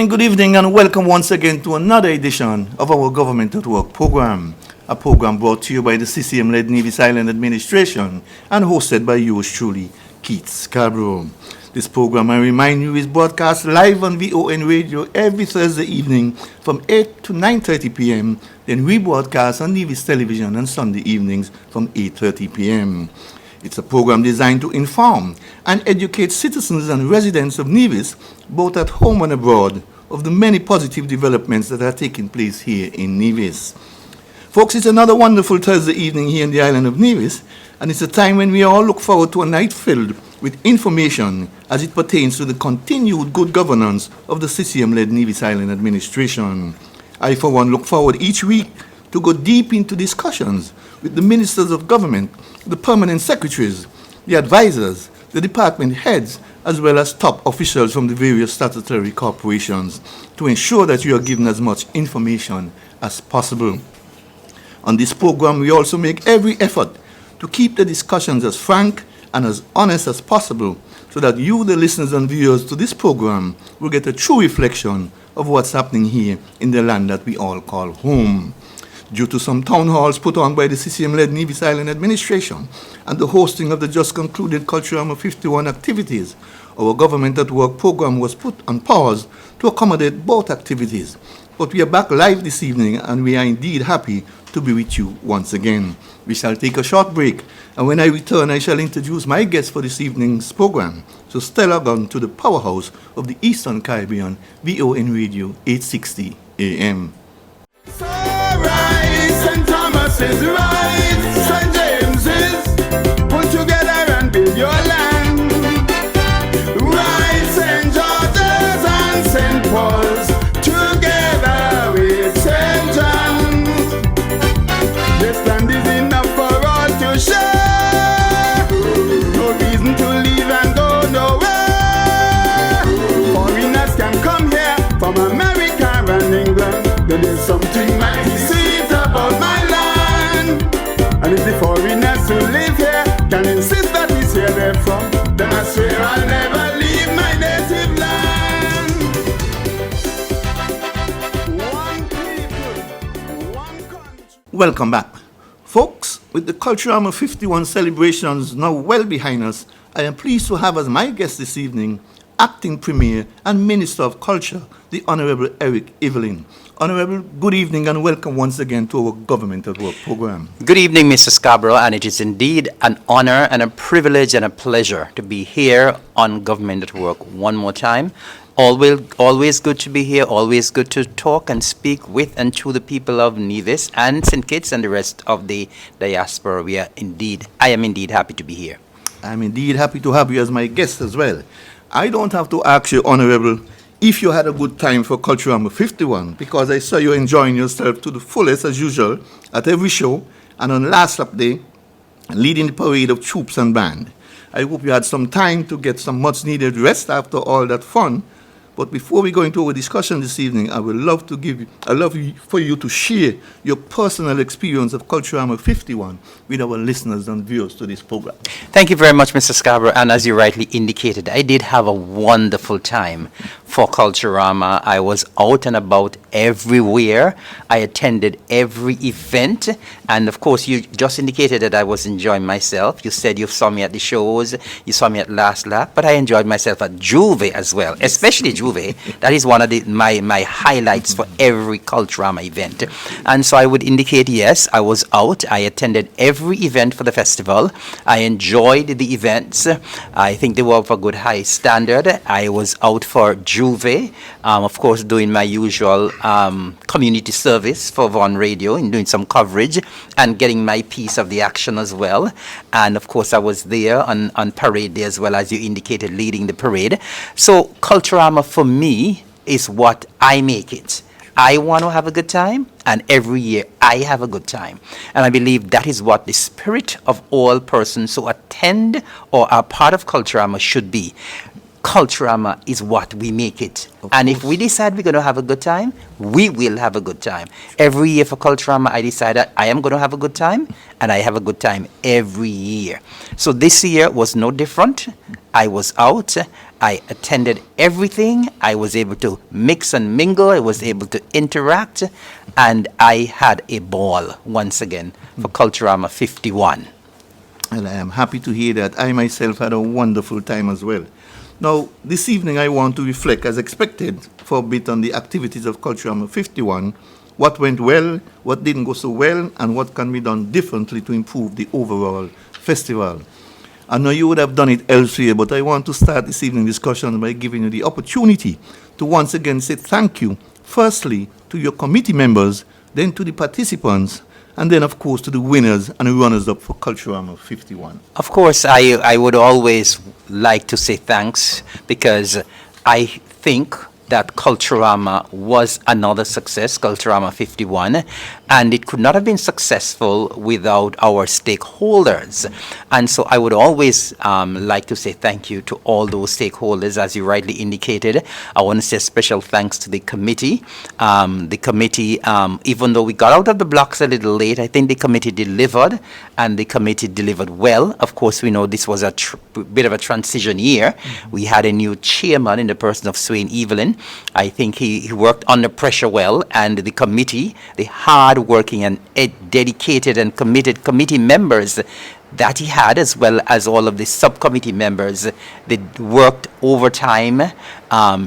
good evening, and welcome once again to another edition of our Government at Work program, a program brought to you by the CCM-led Nevis Island Administration and hosted by yours truly, Keith Scarborough. This program, I remind you, is broadcast live on VON Radio every Thursday evening from 8 to 9:30 p.m., then rebroadcast on Nevis Television on Sunday evenings from 8:30 p.m. It's a program designed to inform and educate citizens and residents of Nevis, both at home and abroad, of the many positive developments that are taking place here in Nevis. Folks, it's another wonderful Thursday evening here in the island of Nevis, and it's a time when we all look forward to a night filled with information as it pertains to the continued good governance of the CCM-led Nevis Island Administration. I, for one, look forward each week to go deep into discussions with the ministers of government, the permanent secretaries, the advisors, the department heads, as well as top officials from the various statutory corporations to ensure that you are given as much information as possible. On this program, we also make every effort to keep the discussions as frank and as honest as possible so that you, the listeners and viewers to this program, will get a true reflection of what's happening here in the land that we all call home. Due to some town halls put on by the CCM-led Nevis Island Administration and the hosting of the just concluded Culturama 51 activities, our Government at Work program was put on pause to accommodate both activities. But we are back live this evening, and we are indeed happy to be with you once again. We shall take a short break, and when I return, I shall introduce my guest for this evening's program. So stay logged on to the powerhouse of the Eastern Caribbean, VON Radio 860 AM. So right, St. Thomas is right, St. James is put together and build your land. Right, St. George's and St. Paul's together with St. John's. This land is enough for all to share. No reason to leave and go nowhere. Foreigners can come here from America and England. There is something mighty sweet about my land. And if the foreigners who live here can insist that it's here they're from, then I swear I'll never leave my native land. One people, one country. Welcome back. Folks, with the Culturama 51 celebrations now well behind us, I am pleased to have as my guest this evening Acting Premier and Minister of Culture, the Honorable Evelyn. Honorable, good evening and welcome once again to our Government at Work program. Good evening, Mr. Scarborough, and it is indeed an honor and a privilege and a pleasure to be here on Government at Work one more time. Always good to be here, always good to talk and speak with and to the people of Nevis and St. Kitts and the rest of the diaspora. I am indeed happy to be here. I'm indeed happy to have you as my guest as well. I don't have to ask you, Honorable, if you had a good time for Culturama 51, because I saw you enjoying yourself to the fullest as usual at every show and on last lap day, leading the parade of troops and band. I hope you had some time to get some much needed rest after all that fun. But before we go into our discussion this evening, I would love for you to share your personal experience of Culturama 51 with our listeners and viewers to this program. Thank you very much, Mr. Scarborough. And as you rightly indicated, I did have a wonderful time for Culturama. I was out and about everywhere. I attended every event. And of course, you just indicated that I was enjoying myself. You said you saw me at the shows, you saw me at Last Lap, but I enjoyed myself at Juve as well, especially Juve. That is one of my highlights for every Culturama event. And so I would indicate, yes, I was out. I attended every event for the festival. I enjoyed the events. I think they were of a good high standard. I was out for Juve, of course, doing my usual community service for VON Radio and doing some coverage and getting my piece of the action as well. And of course, I was there on parade day as well, as you indicated, leading the parade. So Culturama for me is what I make it. I want to have a good time, and every year I have a good time. And I believe that is what the spirit of all persons who attend or are part of Culturama should be. Culturama is what we make it. And if we decide we're going to have a good time, we will have a good time. Every year for Culturama, I decided I am going to have a good time, and I have a good time every year. So this year was no different. I was out. I attended everything. I was able to mix and mingle. I was able to interact. And I had a ball once again for Culturama 51. And I am happy to hear that. I myself had a wonderful time as well. Now, this evening I want to reflect, as expected, for a bit on the activities of Culturama 51, what went well, what didn't go so well, and what can be done differently to improve the overall festival. I know you would have done it elsewhere, but I want to start this evening discussion by giving you the opportunity to once again say thank you, firstly, to your committee members, then to the participants, and then, of course, to the winners and the runners-up for Culturama 51. Of course, I would always like to say thanks, because I think that Culturama was another success, Culturama 51, and it could not have been successful without our stakeholders. And so I would always like to say thank you to all those stakeholders, as you rightly indicated. I want to say special thanks to the committee. Even though we got out of the blocks a little late, I think the committee delivered, and the committee delivered well. Of course, we know this was a bit of a transition year. We had a new chairman in the person of Swain Evelyn. I think he worked under pressure well, and the committee, the hard-working and dedicated and committed committee members that he had, as well as all of the subcommittee members, they worked overtime.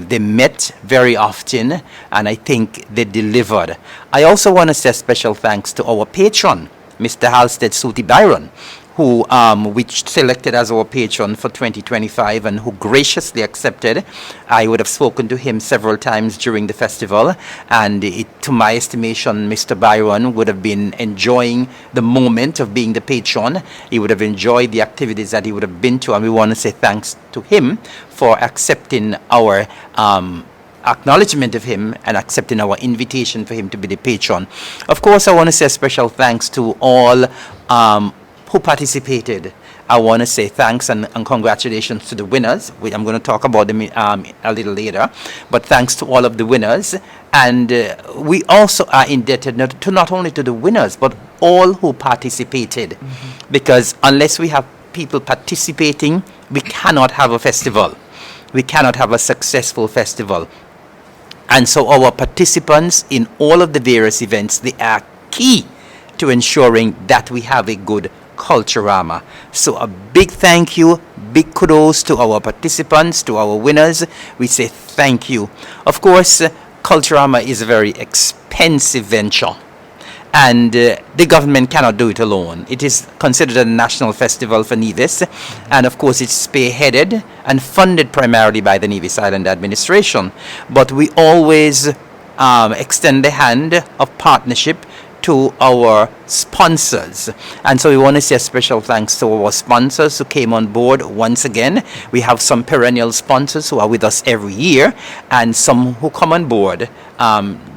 They met very often, and I think they delivered. I also want to say special thanks to our patron, Mr. Halstead Suti Byron, who which selected as our patron for 2025 and who graciously accepted. I would have spoken to him several times during the festival, and to my estimation, Mr. Byron would have been enjoying the moment of being the patron. He would have enjoyed the activities that he would have been to, and we want to say thanks to him for accepting our acknowledgement of him and accepting our invitation for him to be the patron. Of course, I want to say a special thanks to all who participated. I want to say thanks and congratulations to the winners. I'm going to talk about them a little later, but thanks to all of the winners. And we also are indebted not only to the winners, but all who participated, because unless we have people participating, we cannot have a festival. We cannot have a successful festival. And so our participants in all of the various events, they are key to ensuring that we have a good Culturama. So a big thank you, big kudos to our participants, to our winners. We say thank you. Of course, Culturama is a very expensive venture, and the government cannot do it alone. It is considered a national festival for Nevis, and of course it's spearheaded and funded primarily by the Nevis Island Administration. But we always extend the hand of partnership to our sponsors, and so we want to say a special thanks to our sponsors who came on board once again. We have some perennial sponsors who are with us every year, and some who come on board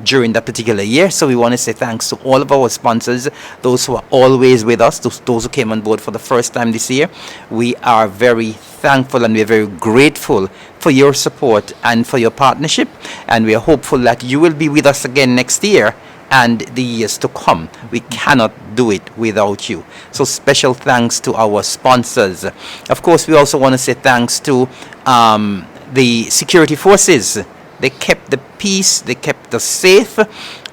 during that particular year. So we want to say thanks to all of our sponsors, those who are always with us, those who came on board for the first time this year. We are very thankful and we're very grateful for your support and for your partnership, and we are hopeful that you will be with us again next year and the years to come. We cannot do it without you. So special thanks to our sponsors. Of course, we also want to say thanks to the security forces. They kept the peace, they kept us safe,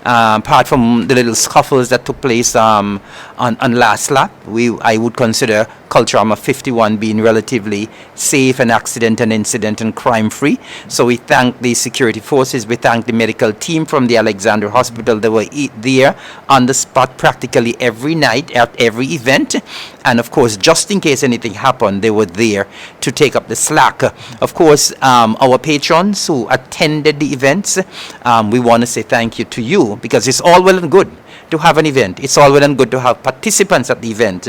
apart from the little scuffles that took place on last lap. I would consider Culturama 51 being relatively safe and accident and incident and crime free. So we thank the security forces, we thank the medical team from the Alexander Hospital. They were there on the spot practically every night at every event, and of course just in case anything happened, they were there to take up the slack. Of course, our patrons who attended the events, we want to say thank you to you, because it's all well and good to have an event, it's all well and good to have participants at the event,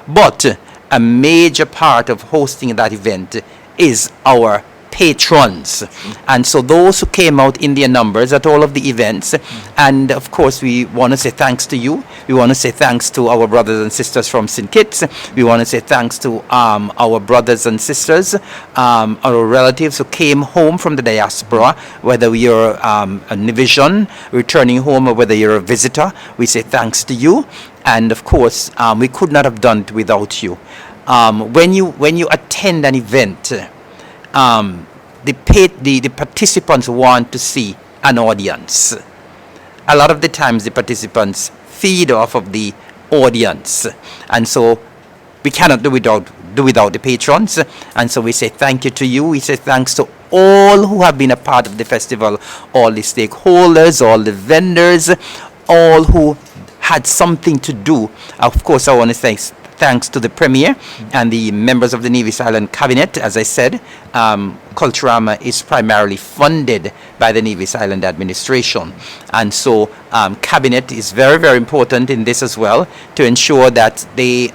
but a major part of hosting that event is our patrons. And so those who came out in their numbers at all of the events. And of course, we want to say thanks to you. We want to say thanks to our brothers and sisters from St. Kitts. We want to say thanks to our brothers and sisters, our relatives who came home from the diaspora, whether you're a Nevisian returning home or whether you're a visitor. We say thanks to you. And of course, we could not have done it without you. When you attend an event, the participants want to see an audience. A lot of the times the participants feed off of the audience, and so we cannot do without the patrons. And so we say thank you to you. We say thanks to all who have been a part of the festival, all the stakeholders, all the vendors, all who had something to do. Of course, I want to say thanks to the Premier and the members of the Nevis Island Cabinet. As I said, Culturama is primarily funded by the Nevis Island Administration. And so Cabinet is very, very important in this as well, to ensure that they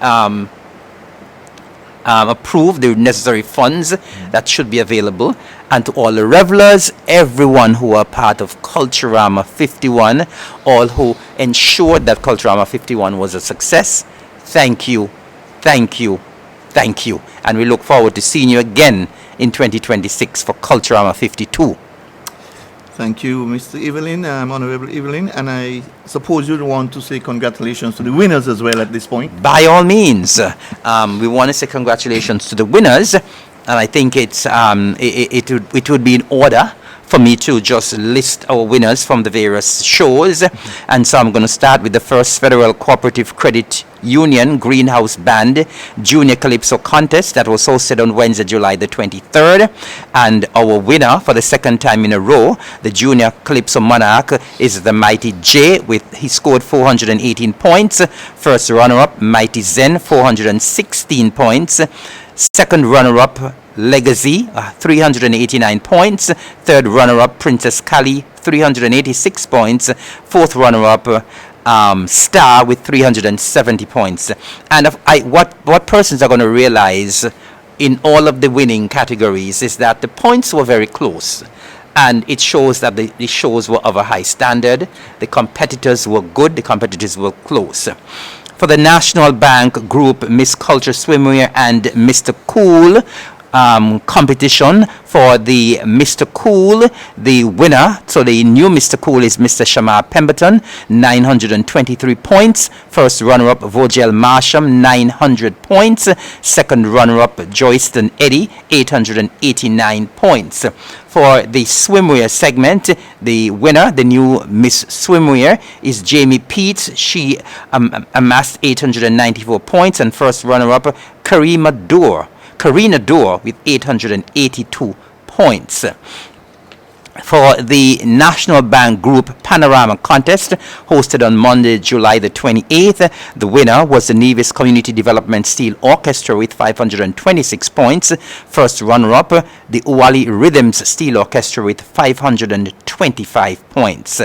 approve the necessary funds that should be available. And to all the revelers, everyone who are part of Culturama 51, all who ensured that Culturama 51 was a success, thank you, thank you, thank you. And we look forward to seeing you again in 2026 for Culturama 52. Thank you, Mr. Evelyn, Honorable Evelyn, and I suppose you want to say congratulations to the winners as well at this point. By all means, we want to say congratulations to the winners, and I think it would be in order for me to just list our winners from the various shows. And so I'm going to start with the first Federal Cooperative Credit Union Greenhouse Band Junior Calypso Contest that was hosted on Wednesday, July the 23rd. And our winner for the second time in a row, the Junior Calypso Monarch, is the Mighty J. He scored 418 points. First runner-up, Mighty Zen, 416 points. Second runner-up, Legacy, 389 points. Third runner-up, Princess Kali, 386 points. Fourth runner-up, Star with 370 points. And what persons are going to realize in all of the winning categories is that the points were very close. And it shows that the shows were of a high standard. The competitors were good. The competitors were close. For the National Bank Group Miss Culture Swimwear and Mr. Cool competition, for the Mr. Cool, the winner, so the new Mr. Cool is Mr. Shamar Pemberton, 923 points. First runner-up, Vogel Marsham, 900 points. Second runner-up, Joyston Eddy, 889 points. For the swimwear segment, the winner, the new Miss Swimwear, is Jamie Peets. She amassed 894 points. And first runner-up, Karina Dorr with 882 points. For the National Bank Group Panorama Contest, hosted on Monday, July the 28th, the winner was the Nevis Community Development Steel Orchestra with 526 points. First runner-up, the Uwali Rhythms Steel Orchestra with 525 points.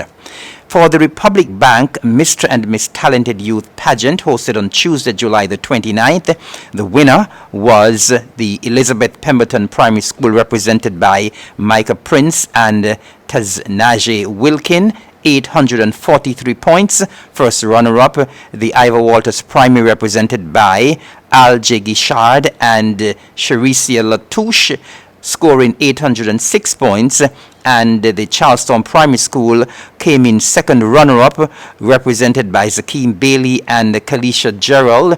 For the Republic Bank Mr. and Miss Talented Youth Pageant, hosted on Tuesday, July the 29th, the winner was the Elizabeth Pemberton Primary School, represented by Micah Prince and Taznaje Wilkin, 843 points. First runner-up, the Ivor Walters Primary, represented by Al J. Guichard and Chericia Latouche, scoring 806 points. And the Charlestown Primary School came in second runner-up, represented by Zakeem Bailey and Kalisha Gerald,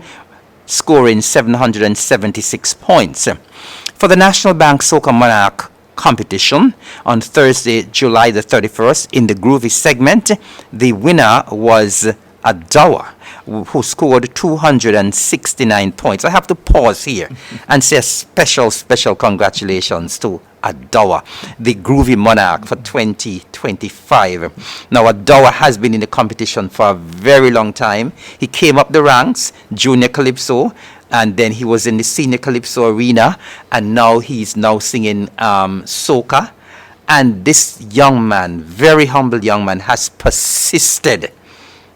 scoring 776 points. For the National Bank Soca Monarch competition on Thursday, July the 31st, in the Groovy segment, the winner was Adawa, who scored 269 points. I have to pause here and say a special congratulations to Adawa, the Groovy Monarch for 2025. Now, Adawa has been in the competition for a very long time. He came up the ranks, Junior Calypso, and then he was in the Senior Calypso arena, and now he's singing soca. And this young man, very humble young man, has persisted.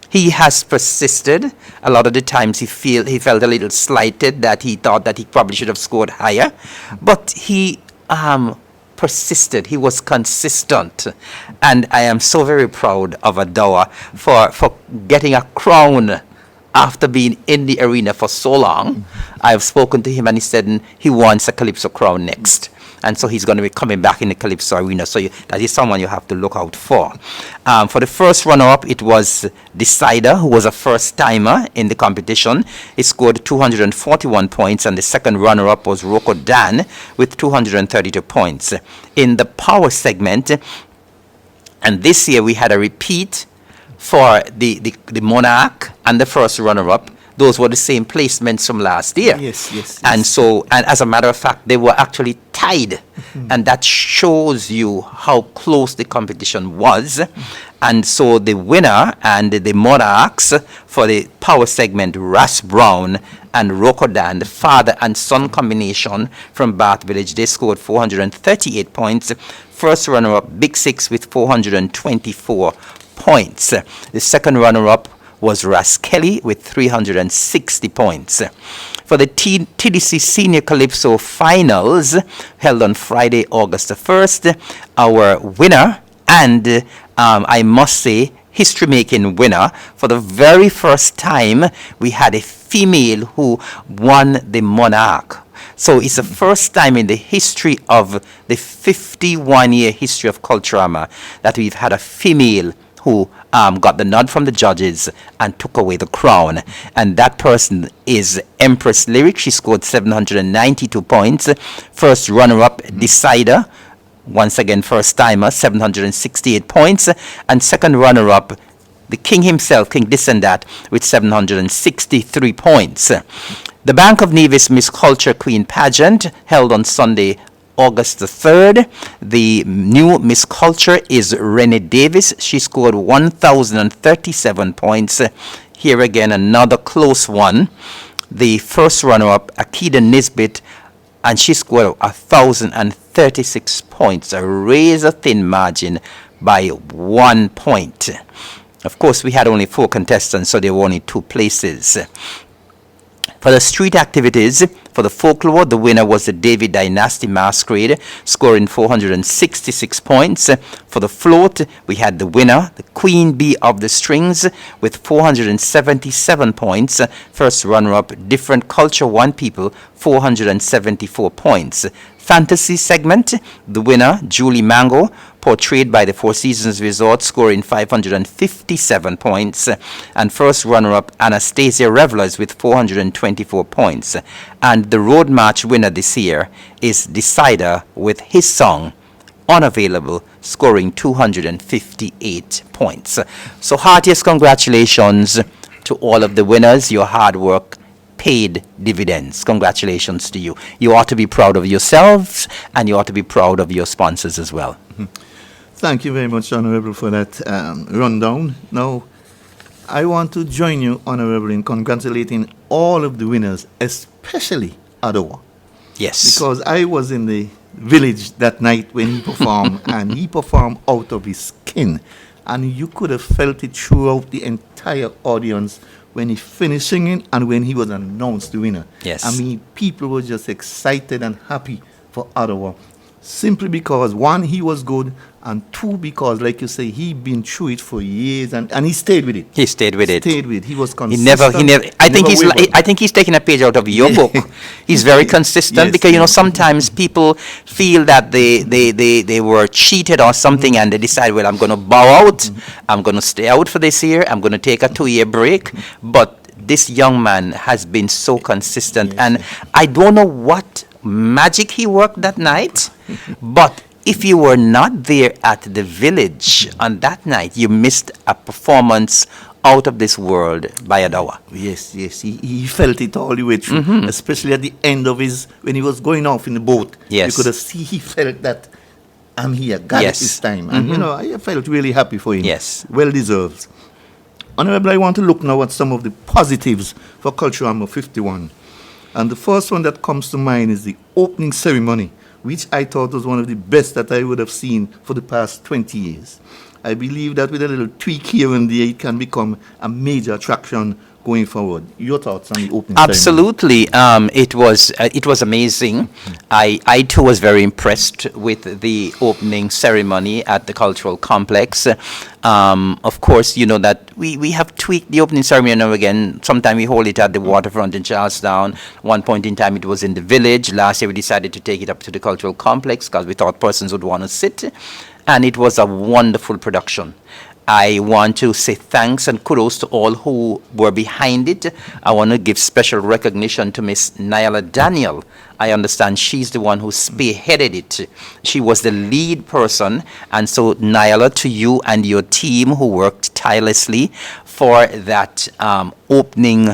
He has persisted. A lot of the times he felt a little slighted, that he thought that he probably should have scored higher. But he persisted. He was consistent. And I am so very proud of Adawa for getting a crown after being in the arena for so long. I have spoken to him and he said he wants a Calypso crown next. And so he's going to be coming back in the Calypso arena. So that is someone you have to look out for. For the first runner-up, it was Decider, who was a first-timer in the competition. He scored 241 points, and the second runner-up was Rocco Dan with 232 points. In the power segment, and this year we had a repeat for the Monarch and the first runner-up. Those were the same placements from last year. Yes. And so, and as a matter of fact, they were actually tied. And that shows you how close the competition was. And so the winner and the Monarchs for the power segment, Ras Brown and Rokodan, the father and son combination from Bath Village, they scored 438 points. First runner-up, Big Six with 424 points. The second runner-up was Ras Kelly with 360 points. For the TDC Senior Calypso Finals, held on Friday, August the 1st, our winner, and I must say, history-making winner, for the very first time, we had a female who won the Monarch. So it's the first time in the history of the 51-year history of Culturama that we've had a female who got the nod from the judges and took away the crown. And that person is Empress Lyric. She scored 792 points. First runner-up, Decider. Once again, first timer, 768 points. And second runner-up, the king himself, King Disendat, with 763 points. The Bank of Nevis Miss Culture Queen Pageant, held on Sunday, August the 3rd. The new Miss Culture is Renee Davis. She scored 1,037 points. Here again, another close one. The first runner-up, Akida Nisbet, and she scored 1,036 points, a razor-thin margin by 1 point. Of course, we had only 4 contestants, so there were only 2 places. For the street activities, for the folklore, the winner was the David Dynasty Masquerade, scoring 466 points. For the float, we had the winner, the Queen Bee of the Strings, with 477 points. First runner-up, Different Culture One People, 474 points. Fantasy segment, the winner, Julie Mango, portrayed by the Four Seasons Resort, scoring 557 points. And first runner-up, Anastasia Revelers, with 424 points. And the road march winner this year is Decider with his song, Unavailable, scoring 258 points. So heartiest congratulations to all of the winners. Your hard work paid dividends. Congratulations to you. You ought to be proud of yourselves, and you ought to be proud of your sponsors as well. Thank you very much, Honorable, for that rundown. Now, I want to join you, Honorable, in congratulating all of the winners, especially Adawa. Yes. Because I was in the village that night when he performed, and he performed out of his skin. And you could have felt it throughout the entire audience when he finished singing and when he was announced the winner. Yes. I mean, people were just excited and happy for Adawa. Simply because, one, he was good, and two, because, like you say, he'd been through it for years, and he stayed with it. He stayed with it. Stayed with it. He was He consistent. never. I think he's taking a page out of your book. He's very consistent, Yes, because yes. Sometimes people feel that they were cheated or something, and they decide, well, I'm going to bow out. I'm going to stay out for this year. I'm going to take a 2-year break. But this young man has been so consistent, Yes. and I don't know what magic he worked that night, but if you were not there at the village on that night, you missed a performance out of this world by Adawa. Yes, he felt it all the way through, especially at the end of when he was going off in the boat. Yes. You could have seen he felt that I'm here, got Yes. it this time. And, I felt really happy for him. Yes. Well deserved. Honorable, I want to look now at some of the positives for Culturama 51. And the first one that comes to mind is the opening ceremony, which I thought was one of the best that I would have seen for the past 20 years. I believe that with a little tweak here and there, it can become a major attraction going forward. Your thoughts on the opening ceremony? Absolutely. It was amazing. I too was very impressed with the opening ceremony at the cultural complex. Of course, you know that we have tweaked the opening ceremony now again. Sometimes we hold it at the waterfront in Charlestown. One point in time it was in the village. Last year we decided to take it up to the cultural complex because we thought persons would want to sit. And it was a wonderful production. I want to say thanks and kudos to all who were behind it. I want to give special recognition to Miss Nyala Daniel. I understand she's the one who spearheaded it. She was the lead person. And so, Nyala, to you and your team who worked tirelessly for that opening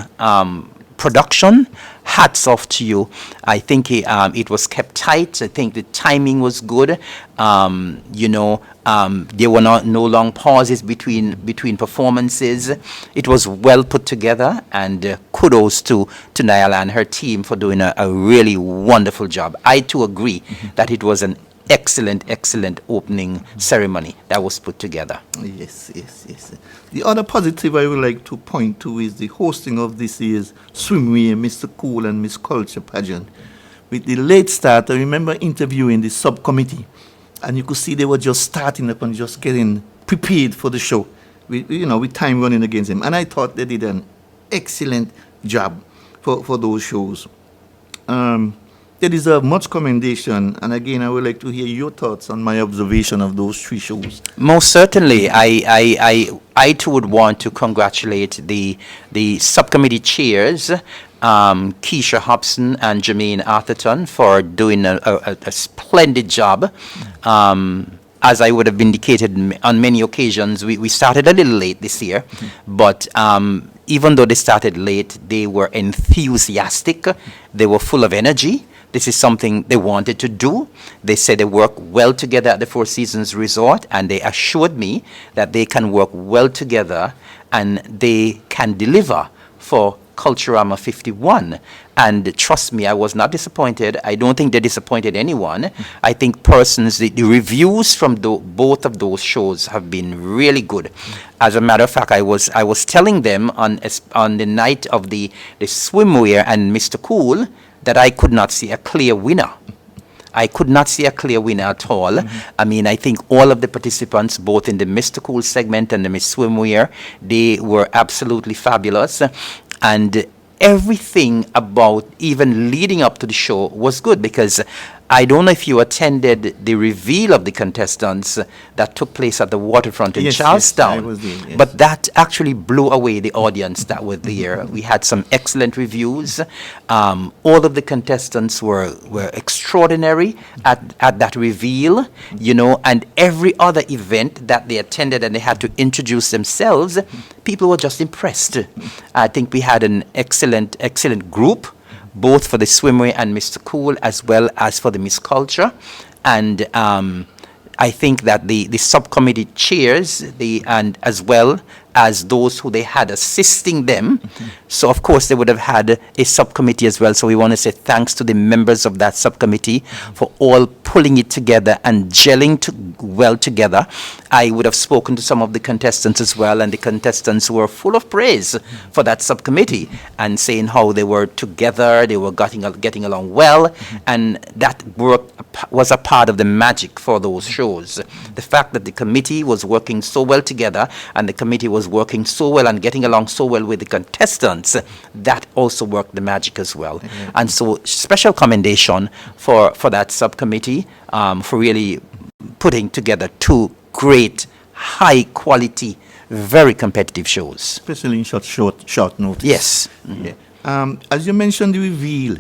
production, hats off to you. I think it was kept tight. I think the timing was good. There were no long pauses between performances. It was well put together, and kudos to Nyala and her team for doing a really wonderful job. I too agree that it was an excellent opening ceremony that was put together. Yes. The other positive I would like to point to is the hosting of this year's Swimwear Mr. Cool and Miss Culture pageant. With the late start, I remember interviewing the subcommittee, and you could see they were just starting up and just getting prepared for the show, with time running against them. And I thought they did an excellent job for those shows. They deserve much commendation, and again, I would like to hear your thoughts on my observation of those 3 shows. Most certainly, I too would want to congratulate the subcommittee chairs, Keisha Hobson and Jermaine Atherton, for doing a splendid job. As I would have indicated on many occasions, we started a little late this year, but even though they started late, they were enthusiastic, they were full of energy. This is something they wanted to do. They said they work well together at the Four Seasons Resort, and they assured me that they can work well together and they can deliver for Culturama 51. And trust me, I was not disappointed. I don't think they disappointed anyone. I think the reviews from both of those shows have been really good. As a matter of fact, I was telling them on the night of the swimwear and Mr. Cool that I could not see a clear winner. I could not see a clear winner at all. I mean, I think all of the participants, both in the Mr. Cool segment and the Miss Swimwear, they were absolutely fabulous. And everything about even leading up to the show was good, because I don't know if you attended the reveal of the contestants that took place at the waterfront in Charlestown. Yes, I was there, yes. But that actually blew away the audience that were there. We had some excellent reviews. All of the contestants were extraordinary at that reveal, and every other event that they attended and they had to introduce themselves, people were just impressed. I think we had an excellent group, both for the swimwear and Mr. Cool, as well as for the Miss Culture. And I think that the subcommittee chairs, and as well as those who they had assisting them, so of course they would have had a subcommittee as well. So we want to say thanks to the members of that subcommittee for all pulling it together and gelling well together. I would have spoken to some of the contestants as well, and the contestants were full of praise for that subcommittee and saying how they were together, they were getting along well, and that work was a part of the magic for those shows. The fact that the committee was working so well together and the committee was working so well and getting along so well with the contestants, that also worked the magic as well. And so special commendation for that subcommittee for really putting together 2 great, high quality, very competitive shows. Especially in short notice. Yes. Yeah. As you mentioned, the reveal.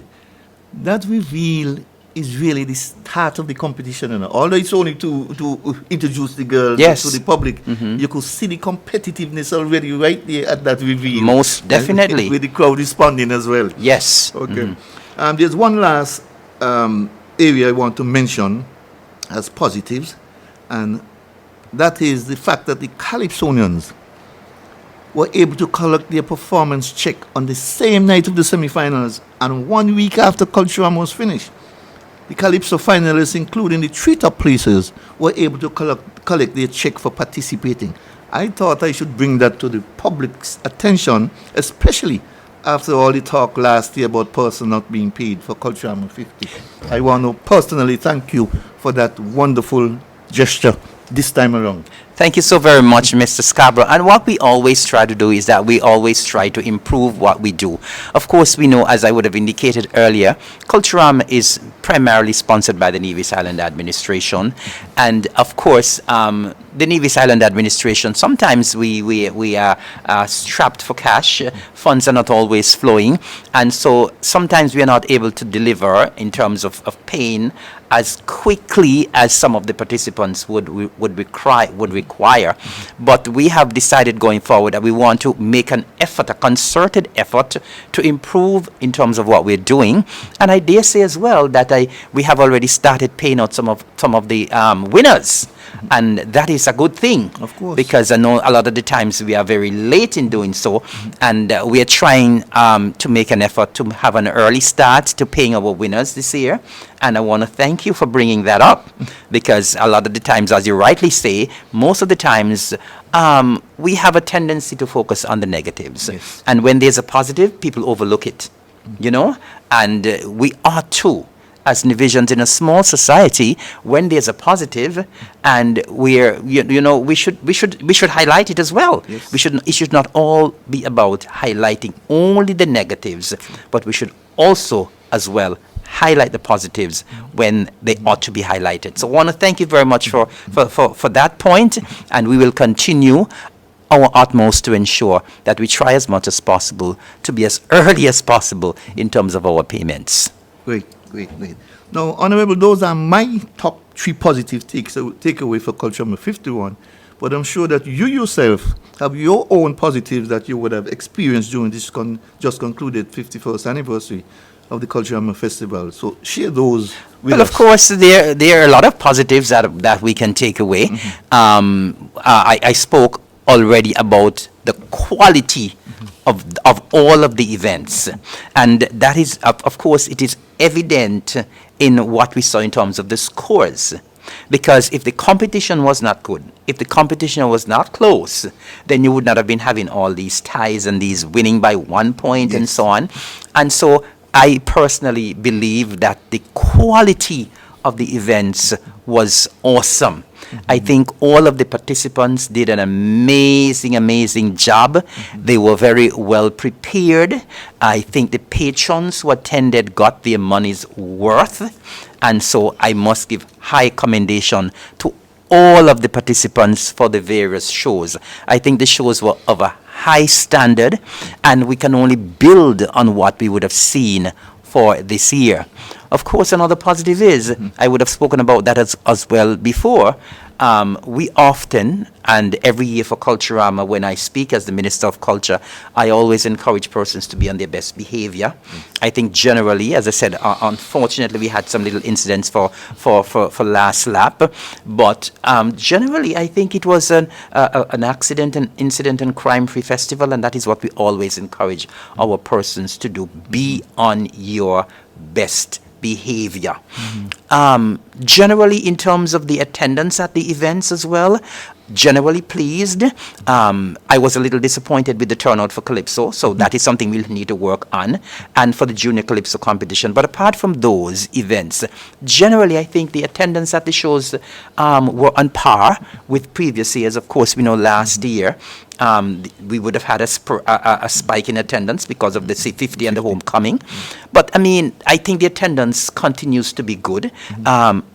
That reveal is really the start of the competition. Although it's only to introduce the girls to the public, you could see the competitiveness already right there at that reveal. Most definitely. With the crowd responding as well. Yes. Okay. There's one last area I want to mention as positives, and that is the fact that the Calypsonians were able to collect their performance check on the same night of the semifinals and 1 week after Culturama was finished. The Calypso finalists, including the 3 top places, were able to collect their check for participating. I thought I should bring that to the public's attention, especially after all the talk last year about persons not being paid for Culturama 50. I want to personally thank you for that wonderful gesture this time around. Thank you so very much, Mr. Scarborough. And what we always try to do is that we always try to improve what we do. Of course, we know, as I would have indicated earlier, Culturama is primarily sponsored by the Nevis Island Administration. And of course, the Nevis Island Administration, sometimes we are strapped for cash. Funds are not always flowing. And so sometimes we are not able to deliver in terms of paying as quickly as some of the participants would require. But we have decided going forward that we want to make an effort, a concerted effort to improve in terms of what we're doing. And I dare say as well that we have already started paying out some of the winners. And that is a good thing. Of course. Because I know a lot of the times we are very late in doing so. And we are trying to make an effort to have an early start to paying our winners this year. And I want to thank you for bringing that up. Because a lot of the times, as you rightly say, most of the times we have a tendency to focus on the negatives. Yes. And when there's a positive, people overlook it. You know? And we are too. As Nevisians in a small society, when there's a positive, and we're we should highlight it as well. Yes. It should not all be about highlighting only the negatives, but we should also as well highlight the positives when they ought to be highlighted. So I want to thank you very much for that point, and we will continue our utmost to ensure that we try as much as possible to be as early as possible in terms of our payments. Great. Now, Honorable, those are my top 3 positive takeaway for Culturama 51. But I'm sure that you yourself have your own positives that you would have experienced during this just concluded 51st anniversary of the Culturama Festival. So share those with us. Well, of course, there are a lot of positives that we can take away. I spoke already about the quality of all of the events. And that is, of course, it is evident in what we saw in terms of the scores. Because if the competition was not good, if the competition was not close, then you would not have been having all these ties and these winning by 1 point and so on. And so I personally believe that the quality of the events was awesome. I think all of the participants did an amazing job. They were very well prepared. I think the patrons who attended got their money's worth. And so I must give high commendation to all of the participants for the various shows. I think the shows were of a high standard, and we can only build on what we would have seen for this year. Of course, another positive is, I would have spoken about that as well before, we often, and every year for Culturama, when I speak as the Minister of Culture, I always encourage persons to be on their best behavior. I think generally, as I said, unfortunately, we had some little incidents for last lap, but generally, I think it was an accident, an incident and crime-free festival, and that is what we always encourage our persons to do. Be on your best behavior. Generally, in terms of the attendance at the events as well, generally pleased. I was a little disappointed with the turnout for Calypso, so that is something we'll need to work on, and for the Junior Calypso competition. But apart from those events, generally I think the attendance at the shows were on par with previous years. Of course, we know last year we would have had a spike in attendance because of the C50 and the homecoming. But I mean, I think the attendance continues to be good.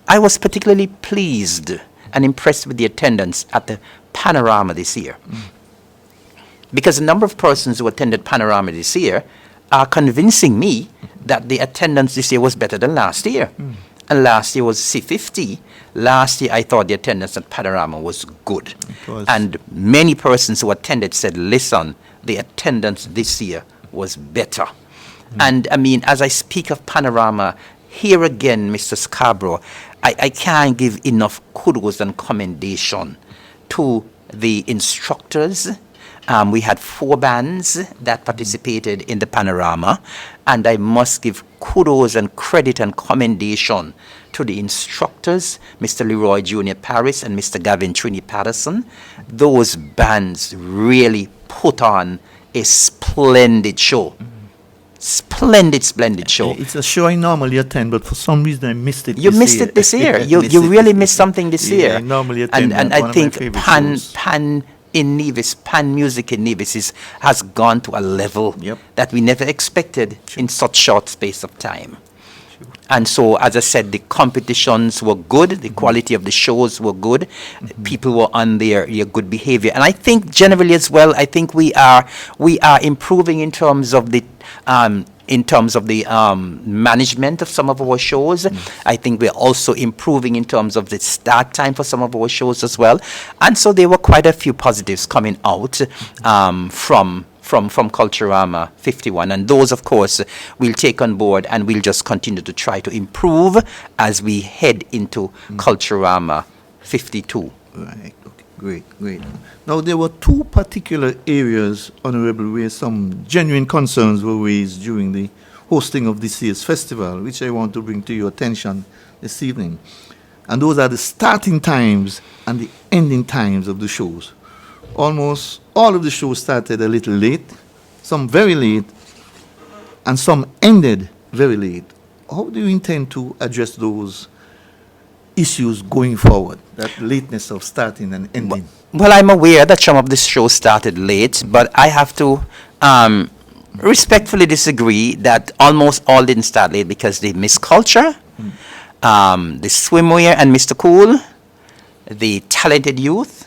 I was particularly pleased and impressed with the attendance at the Panorama this year. Because the number of persons who attended Panorama this year are convincing me that the attendance this year was better than last year. And last year was C50. Last year, I thought the attendance at Panorama was good. And many persons who attended said, listen, the attendance this year was better. And I mean, as I speak of Panorama, here again, Mr. Scarborough, I can't give enough kudos and commendation to the instructors We had 4 bands that participated in the panorama, and I must give kudos and credit and commendation to the instructors, Mr. Leroy Jr. Paris and Mr. Gavin Trini Patterson. Those bands really put on a splendid show. Splendid show. It's a show I normally attend, but for some reason I missed it. You missed it this year. You really missed something this year. I normally attend. And one I of think my favorite Pan shows. in Nevis, Pan music in Nevis has gone to a level Yep. that we never expected in such short space of time. And so, as I said, the competitions were good, the quality of the shows were good, people were on their good behavior. And I think generally as well, I think we are improving in terms of the management of some of our shows. I think we're also improving in terms of the start time for some of our shows as well. And so there were quite a few positives coming out from Culturama 51. And those, of course, we'll take on board and we'll just continue to try to improve as we head into Culturama 52. Right. Okay. Great. Now, there were 2 particular areas, Honorable, where some genuine concerns were raised during the hosting of this year's festival, which I want to bring to your attention this evening. And those are the starting times and the ending times of the shows. Almost all of the shows started a little late, some very late, and some ended very late. How do you intend to address those issues going forward, that lateness of starting and ending? Well, I'm aware that some of the shows started late, but I have to respectfully disagree that almost all didn't start late because the Miss Culture, the Swimwear and Mr. Cool, the Talented Youth,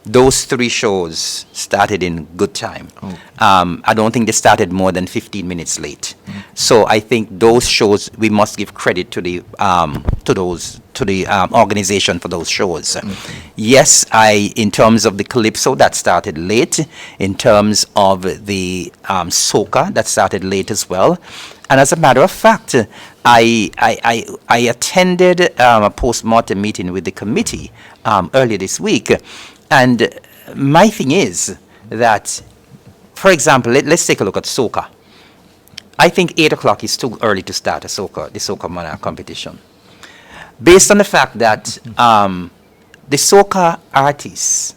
those 3 shows started in good time. Okay. I don't think they started more than 15 minutes late. So I think those shows, we must give credit to the organization for those shows. Yes, in terms of the Calypso, that started late. In terms of the soca, that started late as well. And as a matter of fact, I attended a post-mortem meeting with the committee earlier this week. And my thing is that, for example, let's take a look at soca. I think 8 o'clock is too early to start the soca monarch competition. Based on the fact that the soca artists,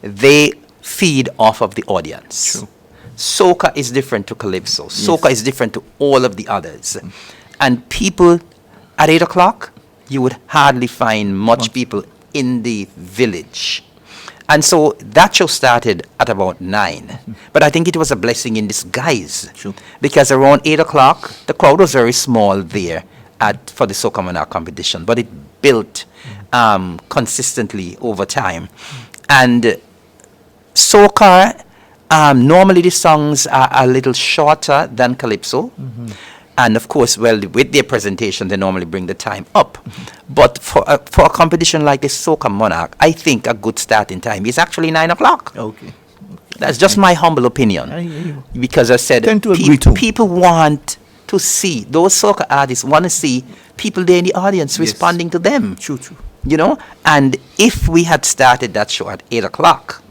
they feed off of the audience. True. Soca is different to Calypso. Soca is different to all of the others. And people at 8 o'clock, you would hardly find much people in the village. And so that show started at about 9. But I think it was a blessing in disguise. Sure. Because around 8 o'clock, the crowd was very small there for the Soca Monarch competition. But it built consistently over time. And Soca, normally the songs are a little shorter than Calypso. And of course, well, with their presentation, they normally bring the time up. But for a competition like the Soca Monarch, I think a good starting time is actually 9 o'clock. Okay. That's just my humble opinion. I hear you. Because I said, Tend to agree too. people want to see, those soca artists want to see people there in the audience responding to them. True. You know, and if we had started that show at 8 o'clock,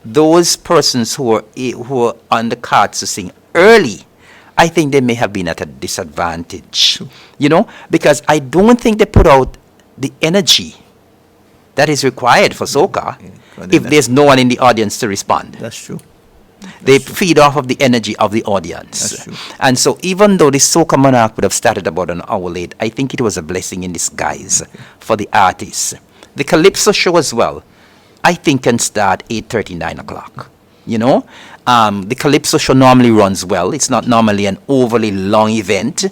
those persons who were on the cards to sing early, I think they may have been at a disadvantage. Sure. You know, because I don't think they put out the energy that is required for soca if there's no one in the audience to respond. That's true. They feed off of the energy of the audience. That's true. And so even though the Soca Monarch would have started about an hour late, I think it was a blessing in disguise for the artists. The Calypso show as well, I think can start 8:30, 9 o'clock. You know, the Calypso show normally runs well. It's not normally an overly long event,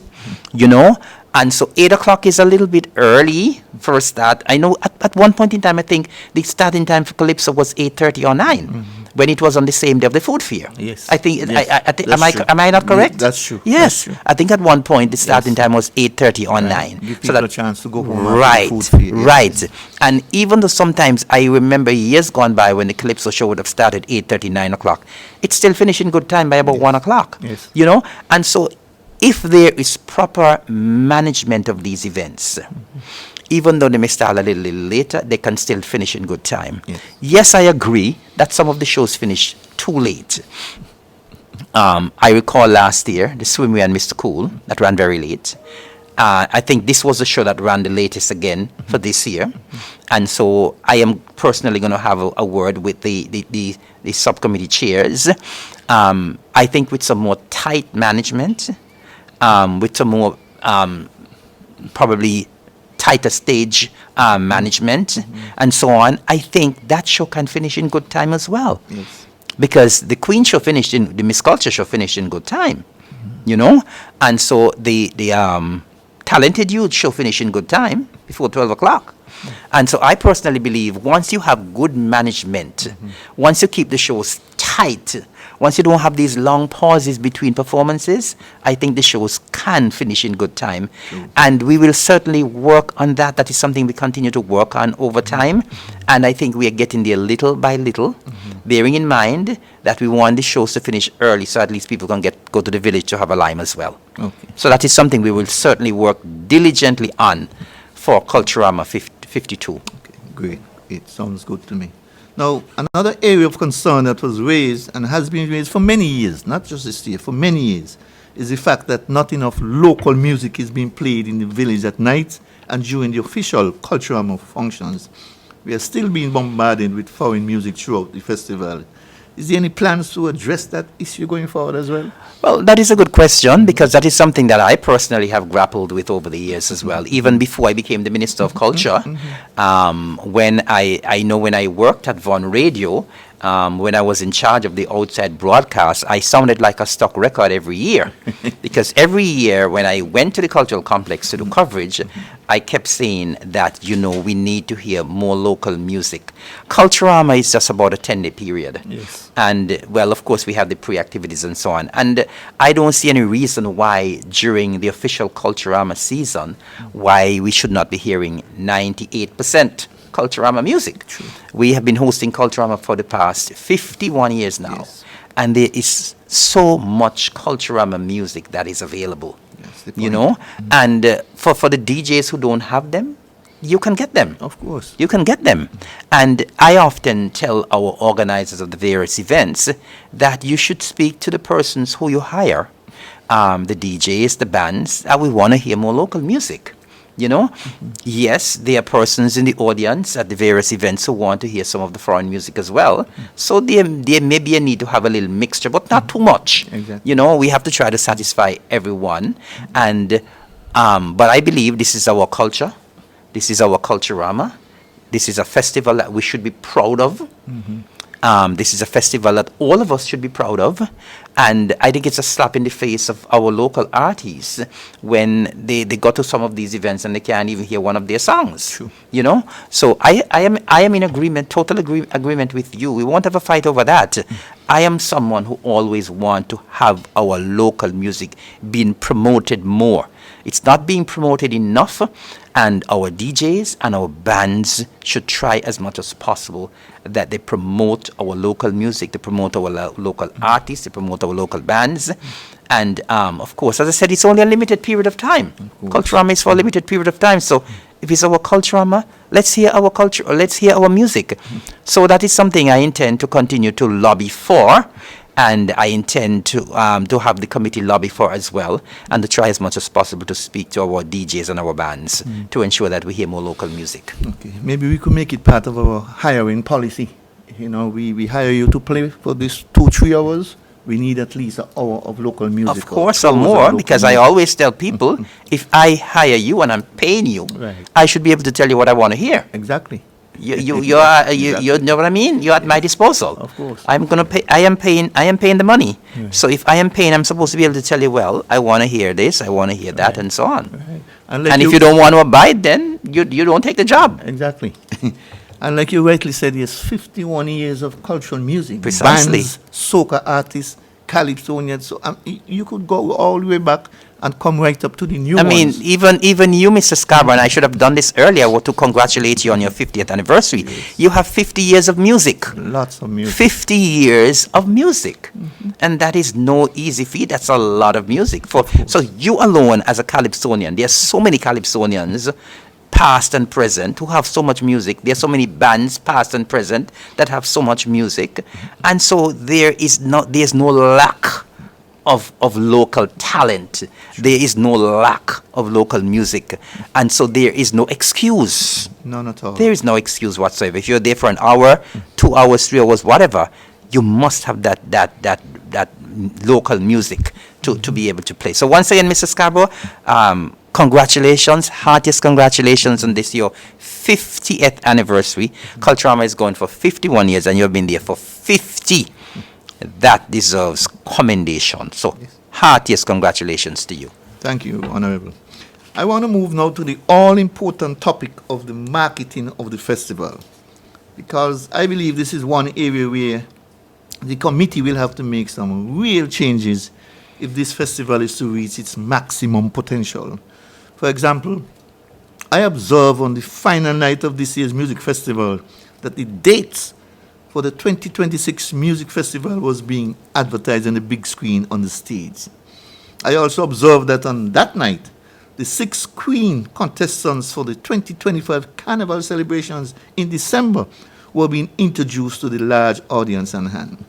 you know. And so 8 o'clock is a little bit early for a start. I know at one point in time, I think the starting time for Calypso was 8:30 or 9 when it was on the same day of the food fair. Yes. I think, Yes. I think That's true. am I not correct? That's true. Yes. That's true. I think at one point the starting time was 8:30 or 9. Give So people that a chance to go home right, after the food fair. Yes. right. And even though sometimes I remember years gone by when the Calypso show would have started 8:30, 9 o'clock, it's still finished in good time by about 1 o'clock. Yes. You know? And so if there is proper management of these events, even though they may start a little later, they can still finish in good time. Yes. Yes, I agree that some of the shows finish too late. I recall last year, the Swimway and Mr. Cool, that ran very late. I think this was the show that ran the latest again for this year. And so I am personally going to have a word with the subcommittee chairs. I think with some more tight management, with some more probably tighter stage management and so on, I think that show can finish in good time as well. Yes. Because the Queen show finished the Miss Culture show finished in good time, you know, and so the Talented Youth show finished in good time before 12 o'clock. And so I personally believe once you have good management, once you keep the shows tight, once you don't have these long pauses between performances, I think the shows can finish in good time. And we will certainly work on that. That is something we continue to work on over time. And I think we are getting there little by little, bearing in mind that we want the shows to finish early so at least people can go to the village to have a lime as well. Okay. So that is something we will certainly work diligently on for Culturama 52. Okay, great. It sounds good to me. Now, another area of concern that was raised and has been raised for many years, not just this year, for many years, is the fact that not enough local music is being played in the village at night and during the official Culturama functions. We are still being bombarded with foreign music throughout the festival. Is there any plans to address that issue going forward as well? Well, that is a good question because that is something that I personally have grappled with over the years as well. Even before I became the Minister of Culture, when I worked at Vaughan Radio, when I was in charge of the outside broadcast, I sounded like a stock record every year. Because every year when I went to the cultural complex to do coverage, I kept saying that, we need to hear more local music. Culturama is just about a 10-day period. Yes. And, well, of course, we have the pre-activities and so on. And I don't see any reason why during the official Culturama season, why we should not be hearing 98% Culturama music. True. We have been hosting Culturama for the past 51 years now. Yes. And there is so much Culturama music that is available, That's the you point. know. And for the DJs who don't have them, you can get them. Of course. You can get them. And I often tell our organizers of the various events that you should speak to the persons who you hire, the DJs, the bands, that we want to hear more local music. Yes, there are persons in the audience at the various events who want to hear some of the foreign music as well. So there may be a need to have a little mixture, but not too much. Exactly. We have to try to satisfy everyone. And but I believe this is our culture. This is our Culturama. This is a festival that we should be proud of. This is a festival that all of us should be proud of. And I think it's a slap in the face of our local artists when they go to some of these events and they can't even hear one of their songs. True. So I am in agreement, total agreement with you. We won't have a fight over that. I am someone who always want to have our local music being promoted more. It's not being promoted enough, and our DJs and our bands should try as much as possible that they promote our local music, they promote our local artists, they promote our local bands. And of course, as I said, it's only a limited period of time. Culturama is for a limited period of time. So if it's our Culturama, let's hear our culture, or let's hear our music. So that is something I intend to continue to lobby for. And I intend to have the committee lobby for as well, and to try as much as possible to speak to our DJs and our bands to ensure that we hear more local music. Okay. Maybe we could make it part of our hiring policy. We hire you to play for these 2-3 hours. We need at least an hour of local music. Of course, or more, because I always tell people, if I hire you and I'm paying you, Right. I should be able to tell you what I want to hear. Exactly. You know what I mean? You're at my disposal. Of course. I'm gonna pay. I am paying the money. Right. So if I am paying, I'm supposed to be able to tell you, well, I want to hear this, I want to hear that, and so on. Right. And if you don't want to abide, then you don't take the job. Exactly. And like you rightly said, yes, 51 years of cultural music. Precisely. Bands, soca artists, calypsonians. So you could go all the way back and come right up to the new I ones. mean, even you, Mr. Scarborough, and I should have done this earlier, to congratulate you on your 50th anniversary. Yes. You have 50 years of music. Lots of music. 50 years of music. And that is no easy feat. That's a lot of music. So you alone as a calypsonian, there are so many calypsonians, past and present, who have so much music. There are so many bands, past and present, that have so much music. And so there's no lack of local talent. There is no lack of local music. And so there is no excuse. None at all. There is no excuse whatsoever. If you're there for an hour, 2 hours, 3 hours, whatever, you must have that local music to be able to play. So once again, Mr. Scarborough, congratulations, heartiest congratulations on this your 50th anniversary. Culturama is going for 51 years and you've been there for 50. That deserves commendation. So heartiest congratulations to you. Thank you, Honorable. I want to move now to the all-important topic of the marketing of the festival, because I believe this is one area where the committee will have to make some real changes if this festival is to reach its maximum potential. For example, I observed on the final night of this year's music festival that the dates for the 2026 music festival was being advertised on the big screen on the stage. I also observed that on that night, the 6 queen contestants for the 2025 Carnival celebrations in December were being introduced to the large audience on hand.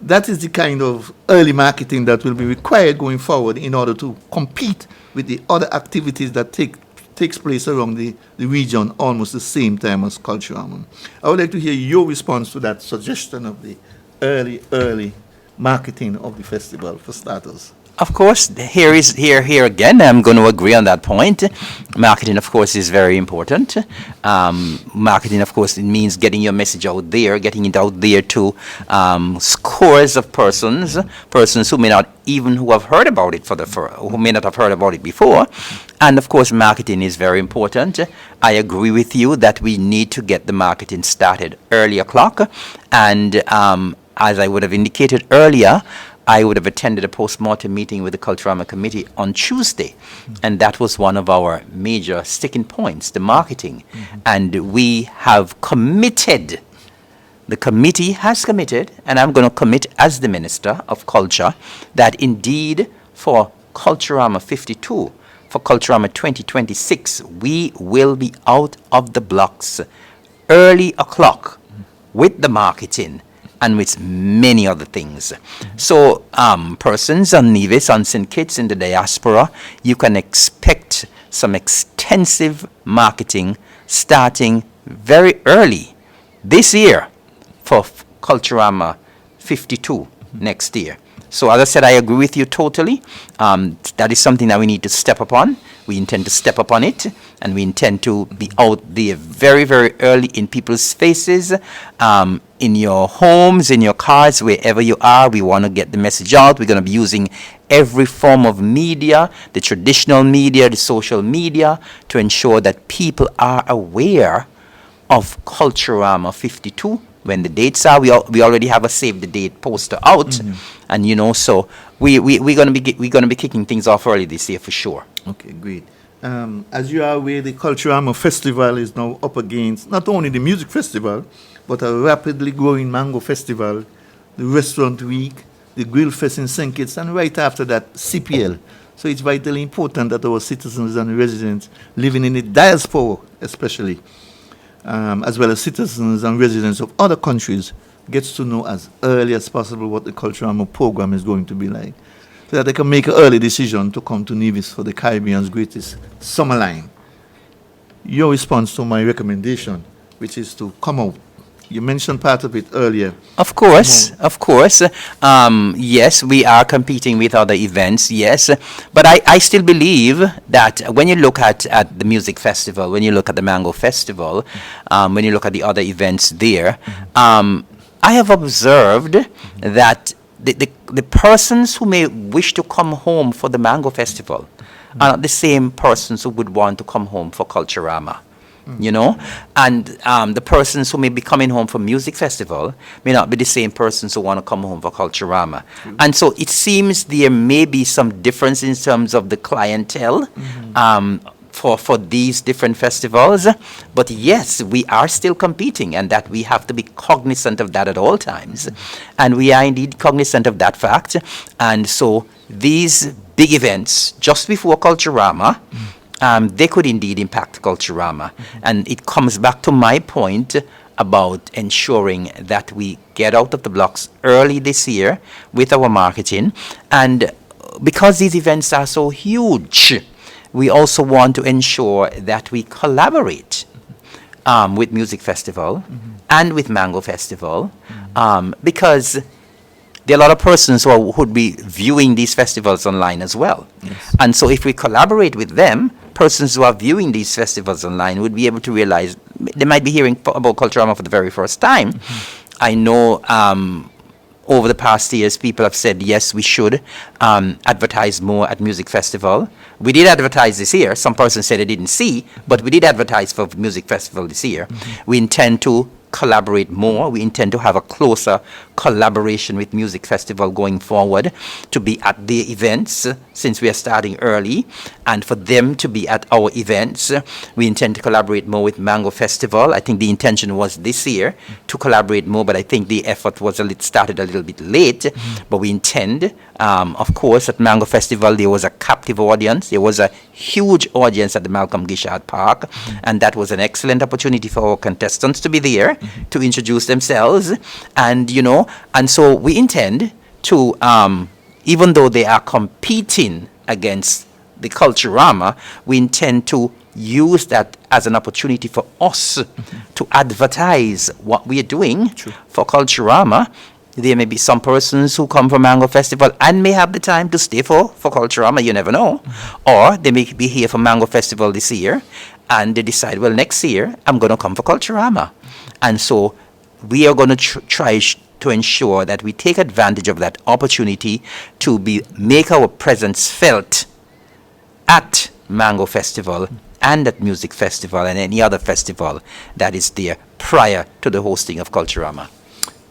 That is the kind of early marketing that will be required going forward in order to compete with the other activities that takes place around the region almost the same time as Culturama. I would like to hear your response to that suggestion of the early marketing of the festival, for starters. Of course, here again, I'm going to agree on that point. Marketing, of course, is very important. Marketing, of course, it means getting your message out there, getting it out there to scores of persons who may not even who have heard about it who may not have heard about it before. And of course, marketing is very important. I agree with you that we need to get the marketing started early o'clock. And as I would have indicated earlier, I would have attended a post-mortem meeting with the Culturama committee on Tuesday, and that was one of our major sticking points, the marketing. And we have committed, the committee has committed, and I'm going to commit as the Minister of Culture, that indeed for Culturama 52, for Culturama 2026, we will be out of the blocks early o'clock with the marketing and with many other things. So persons on Nevis, on St. Kitts, in the diaspora, you can expect some extensive marketing starting very early this year for Culturama 52 next year. So as I said, I agree with you totally. That is something that we need to step upon. We intend to step up on it, and we intend to be out there very, very early in people's faces, in your homes, in your cars, wherever you are. We want to get the message out. We're going to be using every form of media, the traditional media, the social media, to ensure that people are aware of Culturama 52. When the dates are, we already have a save the date poster out, and so we're going to be kicking things off early this year for sure. Okay, great. As you are aware, the Culturama Festival is now up against not only the music festival, but a rapidly growing mango festival, the restaurant week, the grill fest in St. Kitts, and right after that, CPL. So it's vitally important that our citizens and residents living in the diaspora, especially, as well as citizens and residents of other countries, gets to know as early as possible what the Culturama program is going to be like, so that they can make an early decision to come to Nevis for the Caribbean's greatest summer line. Your response to my recommendation, which is to come out. You mentioned part of it earlier. Of course. Yes, we are competing with other events, yes. But I still believe that when you look at the music festival, when you look at the Mango Festival, when you look at the other events there, I have observed that the persons who may wish to come home for the Mango Festival are not the same persons who would want to come home for Culturama. And the persons who may be coming home for music festival may not be the same persons who want to come home for Culturama. And so it seems there may be some difference in terms of the clientele for these different festivals. But yes, we are still competing, and that we have to be cognizant of that at all times. And we are indeed cognizant of that fact. And so these big events just before Culturama, they could indeed impact Culturama. And it comes back to my point about ensuring that we get out of the blocks early this year with our marketing. And because these events are so huge, we also want to ensure that we collaborate with Music Festival and with Mango Festival, because there are a lot of persons who would be viewing these festivals online as well. Yes. And so if we collaborate with them, persons who are viewing these festivals online would be able to realize they might be hearing about Culturama for the very first time. I know over the past years, people have said, yes, we should advertise more at Music Festival. We did advertise this year. Some persons said they didn't see, but we did advertise for Music Festival this year. We intend to collaborate more. We intend to have a closer collaboration with Music Festival going forward, to be at the events since we are starting early, and for them to be at our events. We intend to collaborate more with Mango Festival. I think the intention was this year to collaborate more, but I think the effort was started a little bit late. But we intend, of course, at Mango Festival there was a captive audience. There was a huge audience at the Malcolm Gishard Park, and that was an excellent opportunity for our contestants to be there, to introduce themselves, and and so we intend to, even though they are competing against the Culturama, we intend to use that as an opportunity for us to advertise what we are doing for Culturama. There may be some persons who come from Mango Festival and may have the time to stay for Culturama, you never know. Or they may be here for Mango Festival this year, and they decide, well, next year I'm going to come for Culturama. And so we are going to try to ensure that we take advantage of that opportunity to make our presence felt at Mango Festival and at Music Festival and any other festival that is there prior to the hosting of Culturama.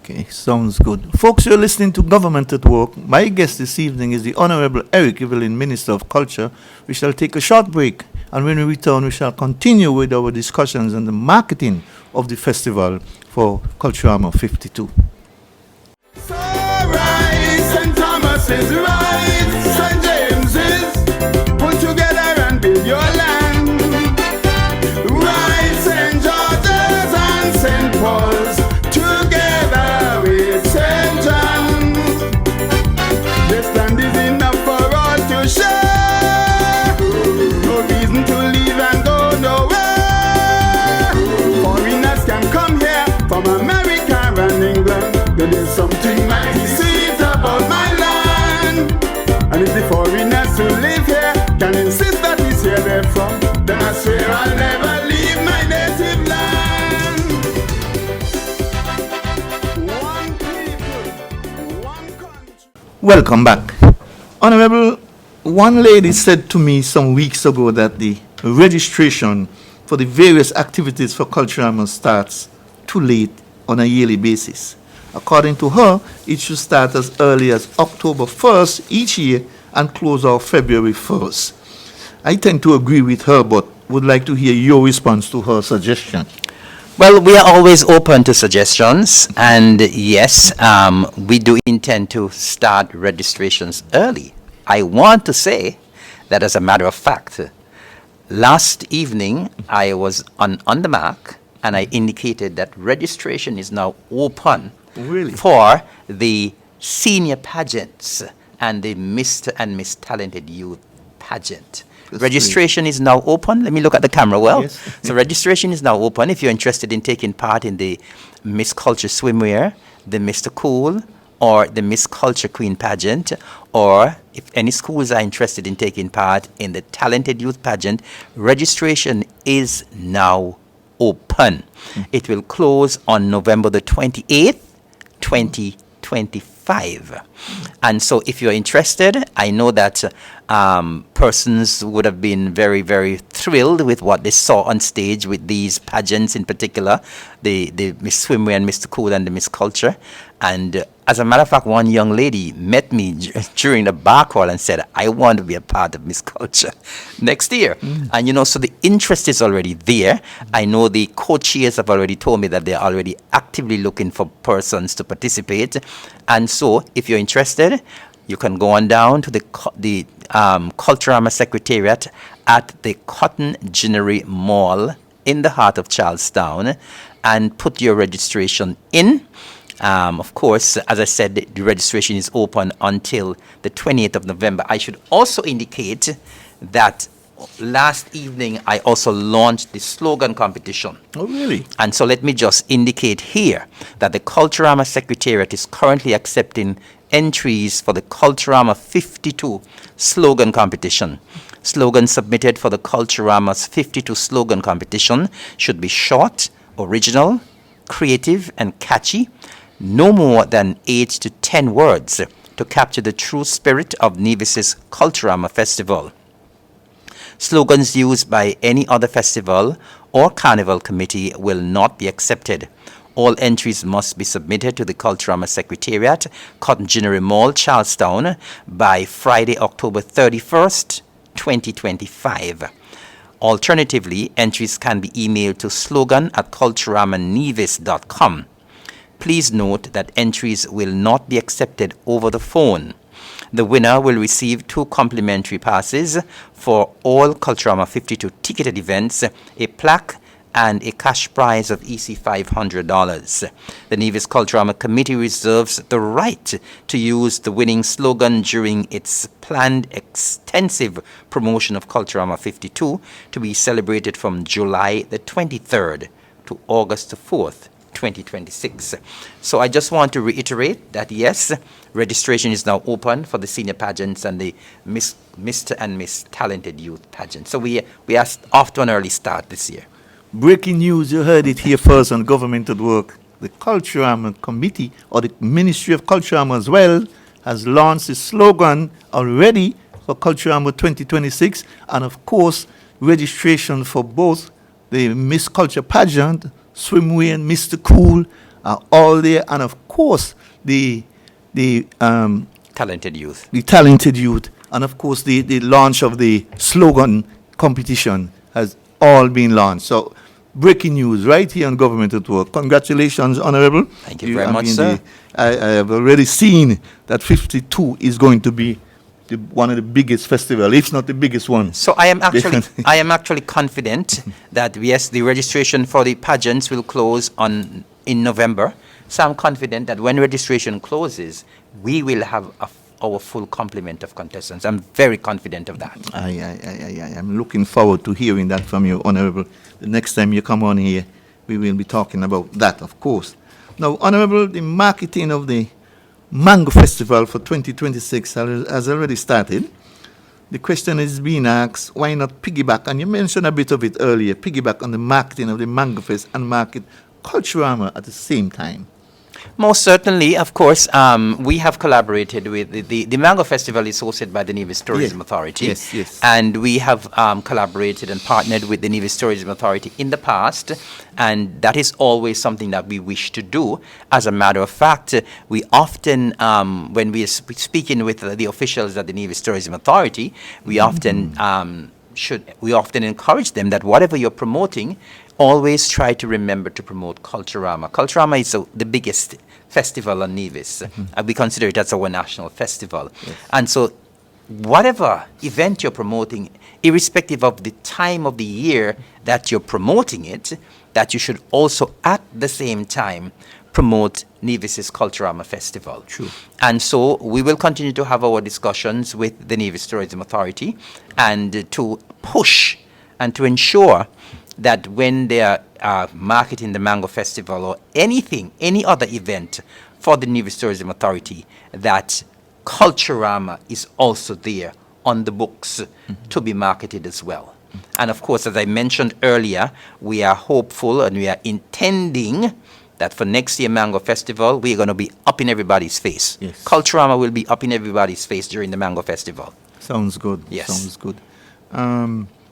Okay, sounds good. Folks, you're listening to Government at Work. My guest this evening is the Honorable Eric Evelyn, Minister of Culture. We shall take a short break, and when we return, we shall continue with our discussions on the marketing of the festival for Culturama 52. So right, St. Thomas is right, St. James is put together and build your land. Right, St. George's and St. Paul's together with St. John's. This land is enough for all to share. No reason to leave and go nowhere. Foreigners can come here from America and England. There is something mighty sweet about my land. And if the foreigners who live here can insist that it's here they're from, then I swear I'll never leave my native land. One people, one country. Welcome back. Honorable, one lady said to me some weeks ago that the registration for the various activities for Culturama starts too late on a yearly basis. According to her, it should start as early as October 1st each year and close off February 1st. I tend to agree with her, but would like to hear your response to her suggestion. Well, we are always open to suggestions, and yes, we do intend to start registrations early. I want to say that, as a matter of fact, last evening I was on the mark, and I indicated that registration is now open. Really? For the senior pageants and the Mr. and Miss Talented Youth pageant. That's Registration is now open. Let me look at the camera well. Yes. So registration is now open. If you're interested in taking part in the Miss Culture Swimwear, the Mr. Cool, or the Miss Culture Queen pageant, or if any schools are interested in taking part in the Talented Youth pageant, registration is now open. It will close on November the 28th, 2025. And so if you're interested, I know that persons would have been very, very thrilled with what they saw on stage with these pageants, in particular, the Miss Swimwear and Mr. Cool and the Miss Culture. And as a matter of fact, one young lady met me during the bar crawl and said, I want to be a part of Miss Culture next year. And, so the interest is already there. I know the co-chairs have already told me that they're already actively looking for persons to participate. And so if you're interested, you can go on down to the Culturama Secretariat at the Cotton Ginnery Mall in the heart of Charlestown and put your registration in. Of course, as I said, the registration is open until the 28th of November. I should also indicate that last evening I also launched the slogan competition. Oh, really? And so let me just indicate here that the Culturama Secretariat is currently accepting entries for the Culturama 52 slogan competition. Slogans submitted for the Culturama's 52 slogan competition should be short, original, creative, and catchy, no more than 8 to 10 words to capture the true spirit of Nevis's Culturama Festival. Slogans used by any other festival or carnival committee will not be accepted. All entries must be submitted to the Culturama Secretariat, Cotton Ginnery Mall, Charlestown, by Friday, October 31st, 2025. Alternatively, entries can be emailed to slogan@culturamanevis.com. Please note that entries will not be accepted over the phone. The winner will receive 2 complimentary passes for all Culturama 52 ticketed events, a plaque, and a cash prize of EC $500. The Nevis Culturama Committee reserves the right to use the winning slogan during its planned extensive promotion of Culturama 52 to be celebrated from July the 23rd to August the 4th. 2026. So I just want to reiterate that yes, registration is now open for the senior pageants and the Mr. and Miss Talented Youth pageant. So we are off to an early start this year. Breaking news, you heard it here first on Government at Work. The Culturama Committee, or the Ministry of Culturama as well, has launched a slogan already for Culturama 2026, and of course, registration for both the Miss Culture pageant, Swimwear, and Mr. Cool are all there, and of course the Talented Youth. The Talented Youth, and of course the launch of the slogan competition has all been launched. So breaking news right here on Government at Work. Congratulations, Honourable. Thank you very much, sir. I have already seen that 52 is going to be one of the biggest festivals, if not the biggest one. So I am actually confident that yes, the registration for the pageants will close in November. So I'm confident that when registration closes, we will have our full complement of contestants. I'm very confident of that. I'm looking forward to hearing that from you, Honourable. The next time you come on here, we will be talking about that, of course. Now, Honourable, the marketing of the Mango Festival for 2026 has already started. The question is being asked, why not piggyback? And you mentioned a bit of it earlier, piggyback on the marketing of the Mango Fest and market Culturama at the same time. Most certainly, of course, we have collaborated with the Mango Festival is hosted by the Nevis Tourism Authority. Yes. And we have collaborated and partnered with the Nevis Tourism Authority in the past, and that is always something that we wish to do. As a matter of fact, we often, when we are speaking with the officials at the Nevis Tourism Authority, we often encourage them that whatever you're promoting, always try to remember to promote Culturama. Culturama is the biggest festival on Nevis. We consider it as our national festival. Yes. And so whatever event you're promoting, irrespective of the time of the year that you're promoting it, that you should also at the same time promote Nevis's Culturama Festival. True. And so we will continue to have our discussions with the Nevis Tourism Authority and to push and to ensure that when they are marketing the Mango Festival or any other event for the Nevis Tourism Authority, that Culturama is also there on the books to be marketed as well. And of course, as I mentioned earlier, we are hopeful and we are intending that for next year Mango Festival, we're going to be up in everybody's face. Yes. Culturama will be up in everybody's face during the Mango Festival. Sounds good. Yes. Sounds good.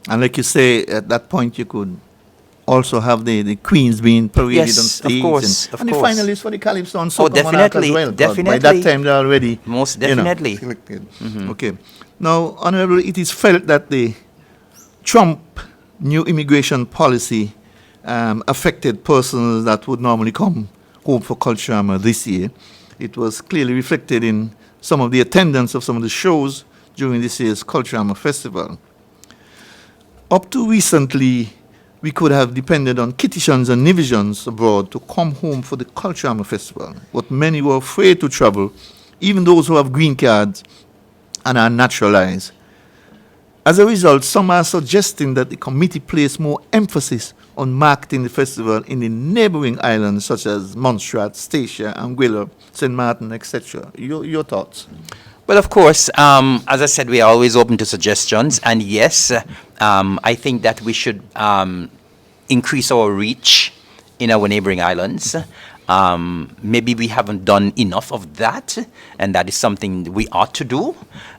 And like you say, at that point you could also have the queens being paraded on Yes, stage. of course, and the finalists for the Calypso and Oh, Soca Monarch as definitely, well. 'cause definitely. By that time they're already Most definitely. selected. Okay. Now, Honourable, it is felt that the Trump new immigration policy affected persons that would normally come home for Culturama this year. It was clearly reflected in some of the attendance of some of the shows during this year's Culturama Festival. Up to recently, we could have depended on Kittitians and Nevisians abroad to come home for the Culturama Festival, but many were afraid to travel, even those who have green cards and are naturalized. As a result, some are suggesting that the committee place more emphasis on marketing the festival in the neighboring islands such as Montserrat, Statia, Anguilla, St. Martin, etc. Your thoughts? Well, of course, as I said, we are always open to suggestions. And yes, I think that we should increase our reach in our neighboring islands. Maybe we haven't done enough of that, and that is something we ought to do.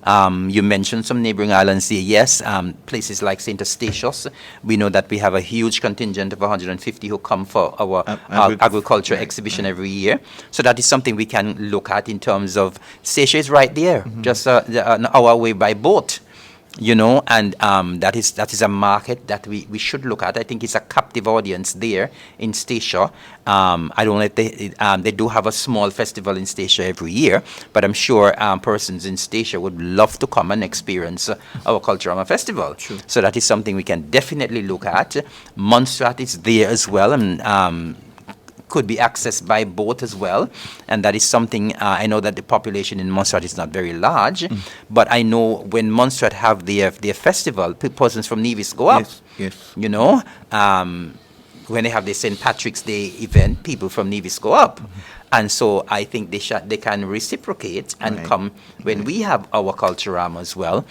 You mentioned some neighboring islands there. Yes, places like St. Eustatius. We know that we have a huge contingent of 150 who come for our agriculture exhibition every year. So that is something we can look at in terms of Statia is right there, just an hour away by boat. You know, and that is a market that we should look at. I think it's a captive audience there in Statia. I don't know if they do have a small festival in Statia every year, but I'm sure persons in Statia would love to come and experience our Culturama Festival. True. So that is something we can definitely look at. Montserrat is there as well, and could be accessed by boat as well, and that is something I know that the population in Montserrat is not very large, but I know when Montserrat have their festival, persons from Nevis go up. Yes. You know, when they have their St. Patrick's Day event, people from Nevis go up, and so I think they can reciprocate and come when we have our Culturama as well.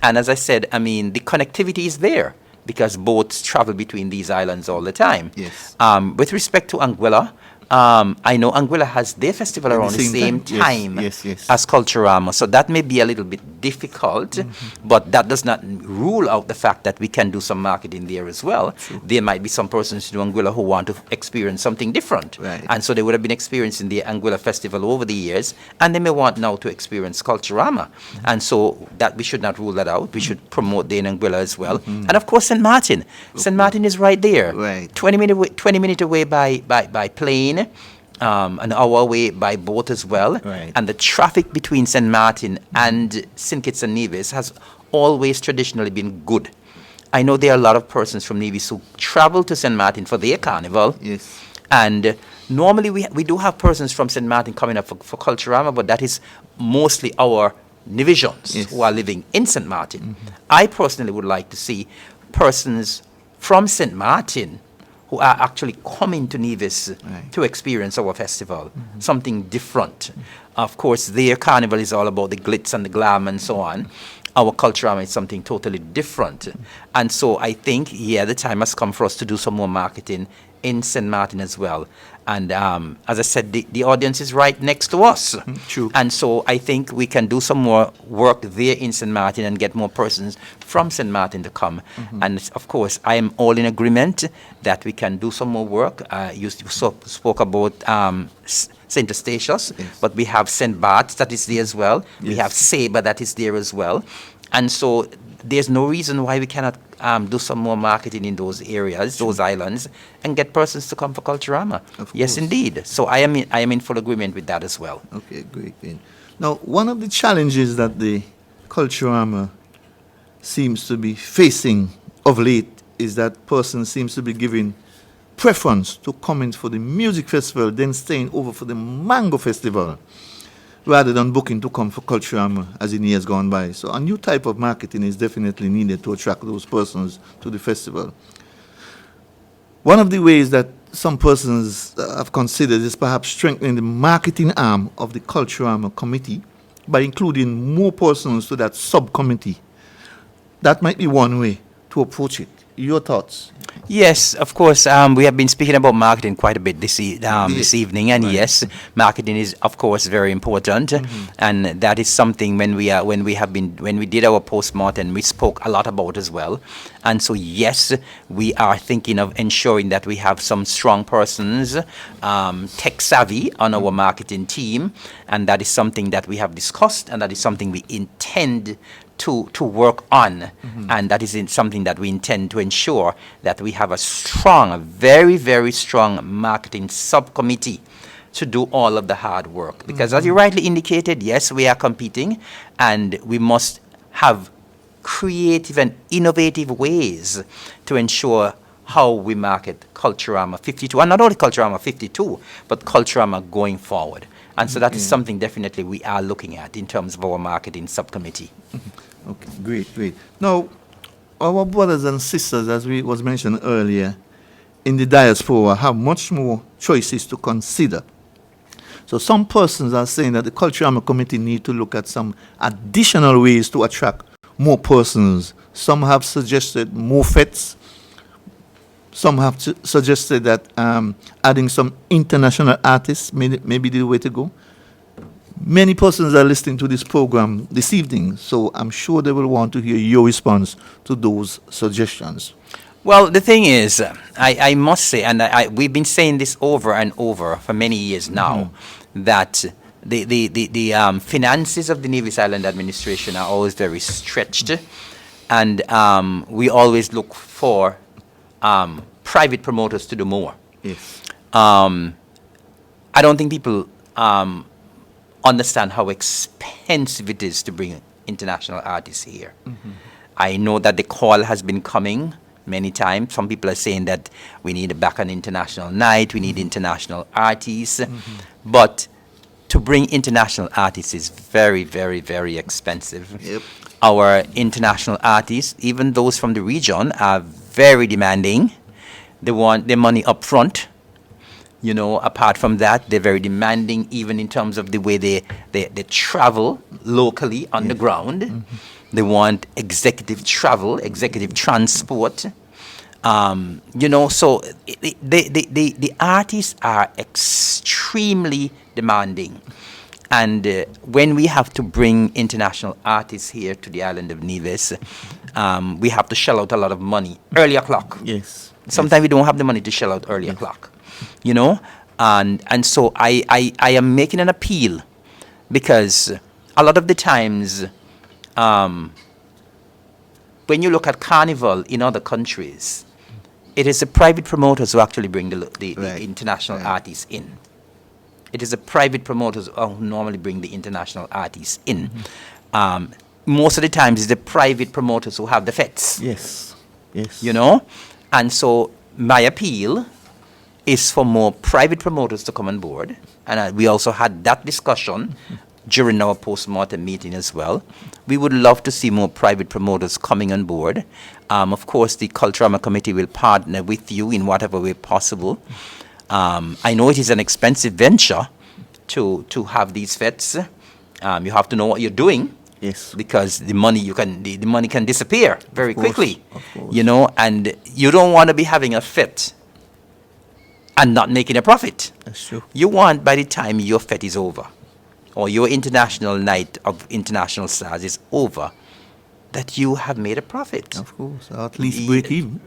And as I said, I mean the connectivity is there, because boats travel between these islands all the time. Yes. With respect to Anguilla, I know Anguilla has their festival around the same time Yes. as Culturama, so that may be a little bit difficult, but that does not rule out the fact that we can do some marketing there as well. True. There might be some persons in Anguilla who want to experience something different, Right. and so they would have been experiencing the Anguilla festival over the years, and they may want now to experience Culturama, and so that we should not rule that out. We should promote the in Anguilla as well, and of course St. Martin. St. Martin is right there, Right. 20 minute away by plane. An hour away by boat as well. Right. And the traffic between St. Martin and St. Kitts and Nevis has always traditionally been good. I know there are a lot of persons from Nevis who travel to St. Martin for their carnival. Yes. And normally we do have persons from St. Martin coming up for Culturama, but that is mostly our Nevisians Yes. who are living in St. Martin. I personally would like to see persons from St. Martin who are actually coming to Nevis to experience our festival, something different. Of course, their carnival is all about the glitz and the glam and so on. Our Culturama is something totally different. And so I think, the time has come for us to do some more marketing in St. Martin as well. And as I said, the audience is right next to us. True. And so I think we can do some more work there in St. Martin and get more persons from St. Martin to come. And of course, I am all in agreement that we can do some more work. You spoke about St. Eustatius, but we have St. Bart's that is there as well. We have Sabre that is there as well. And so there's no reason why we cannot do some more marketing in those areas, those islands, and get persons to come for Culturama. Yes, indeed. So I am in full agreement with that as well. Okay, great. Then. Now, one of the challenges that the Culturama seems to be facing of late is that person seems to be giving preference to coming for the music festival, then staying over for the mango festival, rather than booking to come for Culturama as in years gone by. So a new type of marketing is definitely needed to attract those persons to the festival. One of the ways that some persons have considered is perhaps strengthening the marketing arm of the Culturama committee by including more persons to that subcommittee. That might be one way to approach it. Your thoughts? Yes, of course. We have been speaking about marketing quite a bit this evening, and yes, marketing is of course very important, and that is something when we did our postmortem, we spoke a lot about as well. And so yes, we are thinking of ensuring that we have some strong persons, tech savvy on our marketing team, and that is something that we have discussed, and that is something we intend to work on, and that is something that we intend to ensure that we have a very, very strong marketing subcommittee to do all of the hard work. Because as you rightly indicated, yes, we are competing, and we must have creative and innovative ways to ensure how we market Culturama 52, and not only Culturama 52, but Culturama going forward. And so that is something definitely we are looking at in terms of our marketing subcommittee. Okay, great. Now, our brothers and sisters, as we was mentioned earlier, in the diaspora have much more choices to consider. So some persons are saying that the Culturama Committee need to look at some additional ways to attract more persons. Some have suggested more fets. Some have suggested that adding some international artists may be the way to go. Many persons are listening to this program this evening, so I'm sure they will want to hear your response to those suggestions. Well, the thing is, I must say, and we've been saying this over and over for many years now, that the finances of the Nevis Island Administration are always very stretched, and we always look for private promoters to do more. Yes. I don't think people understand how expensive it is to bring international artists here. I know that the call has been coming many times. Some people are saying that we need back an international night, we need international artists. But to bring international artists is very, very, very expensive. Yep. Our international artists, even those from the region, are very demanding. They want their money up front. You know, apart from that, they're very demanding even in terms of the way they travel locally on the ground. They want executive travel, executive transport. You know, so the artists are extremely demanding. And when we have to bring international artists here to the island of Nevis, we have to shell out a lot of money. Early o'clock. Yes. Sometimes we don't have the money to shell out early o'clock. You know? And so I am making an appeal, because a lot of the times when you look at carnival in other countries, it is the private promoters who actually bring the international artists in. It is the private promoters who normally bring the international artists in. Most of the times it's the private promoters who have the fets. Yes. You know? And so my appeal is for more private promoters to come on board. And we also had that discussion during our post-mortem meeting as well. We would love to see more private promoters coming on board. Of course, the Culturama Committee will partner with you in whatever way possible. I know it is an expensive venture to have these fets. You have to know what you're doing. Yes. Because the money the money can disappear very quickly. Of course. You know, and you don't want to be having a fet and not making a profit. That's true. You want, by the time your fet is over, or your international night of international stars is over, that you have made a profit. Of course. Or at least break even.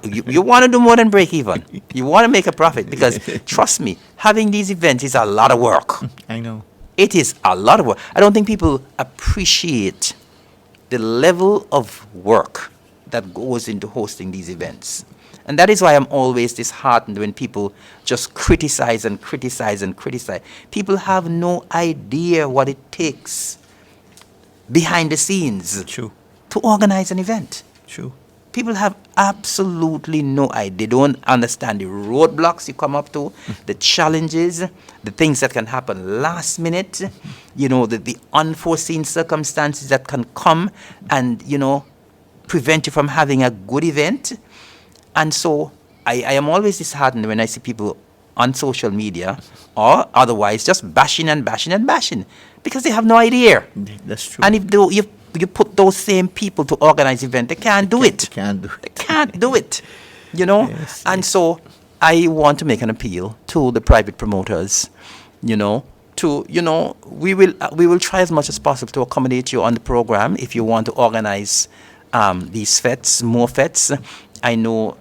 You want to do more than break even. You want to make a profit, because trust me, having these events is a lot of work. I know. It is a lot of work. I don't think people appreciate the level of work that goes into hosting these events. And that is why I'm always disheartened when people just criticize and criticize and criticize. People have no idea what it takes behind the scenes True. to organize an event. True. People have absolutely no idea. They don't understand the roadblocks you come up to, the challenges, the things that can happen last minute, you know, the unforeseen circumstances that can come and, you know, prevent you from having a good event. And so I am always disheartened when I see people on social media or otherwise just bashing and bashing and bashing, because they have no idea. That's true. And if you put those same people to organize event, they can't do it. They Can't do it, you know. Yes, and so I want to make an appeal to the private promoters, you know, we will try as much as possible to accommodate you on the program if you want to organize these fets, more fets. I know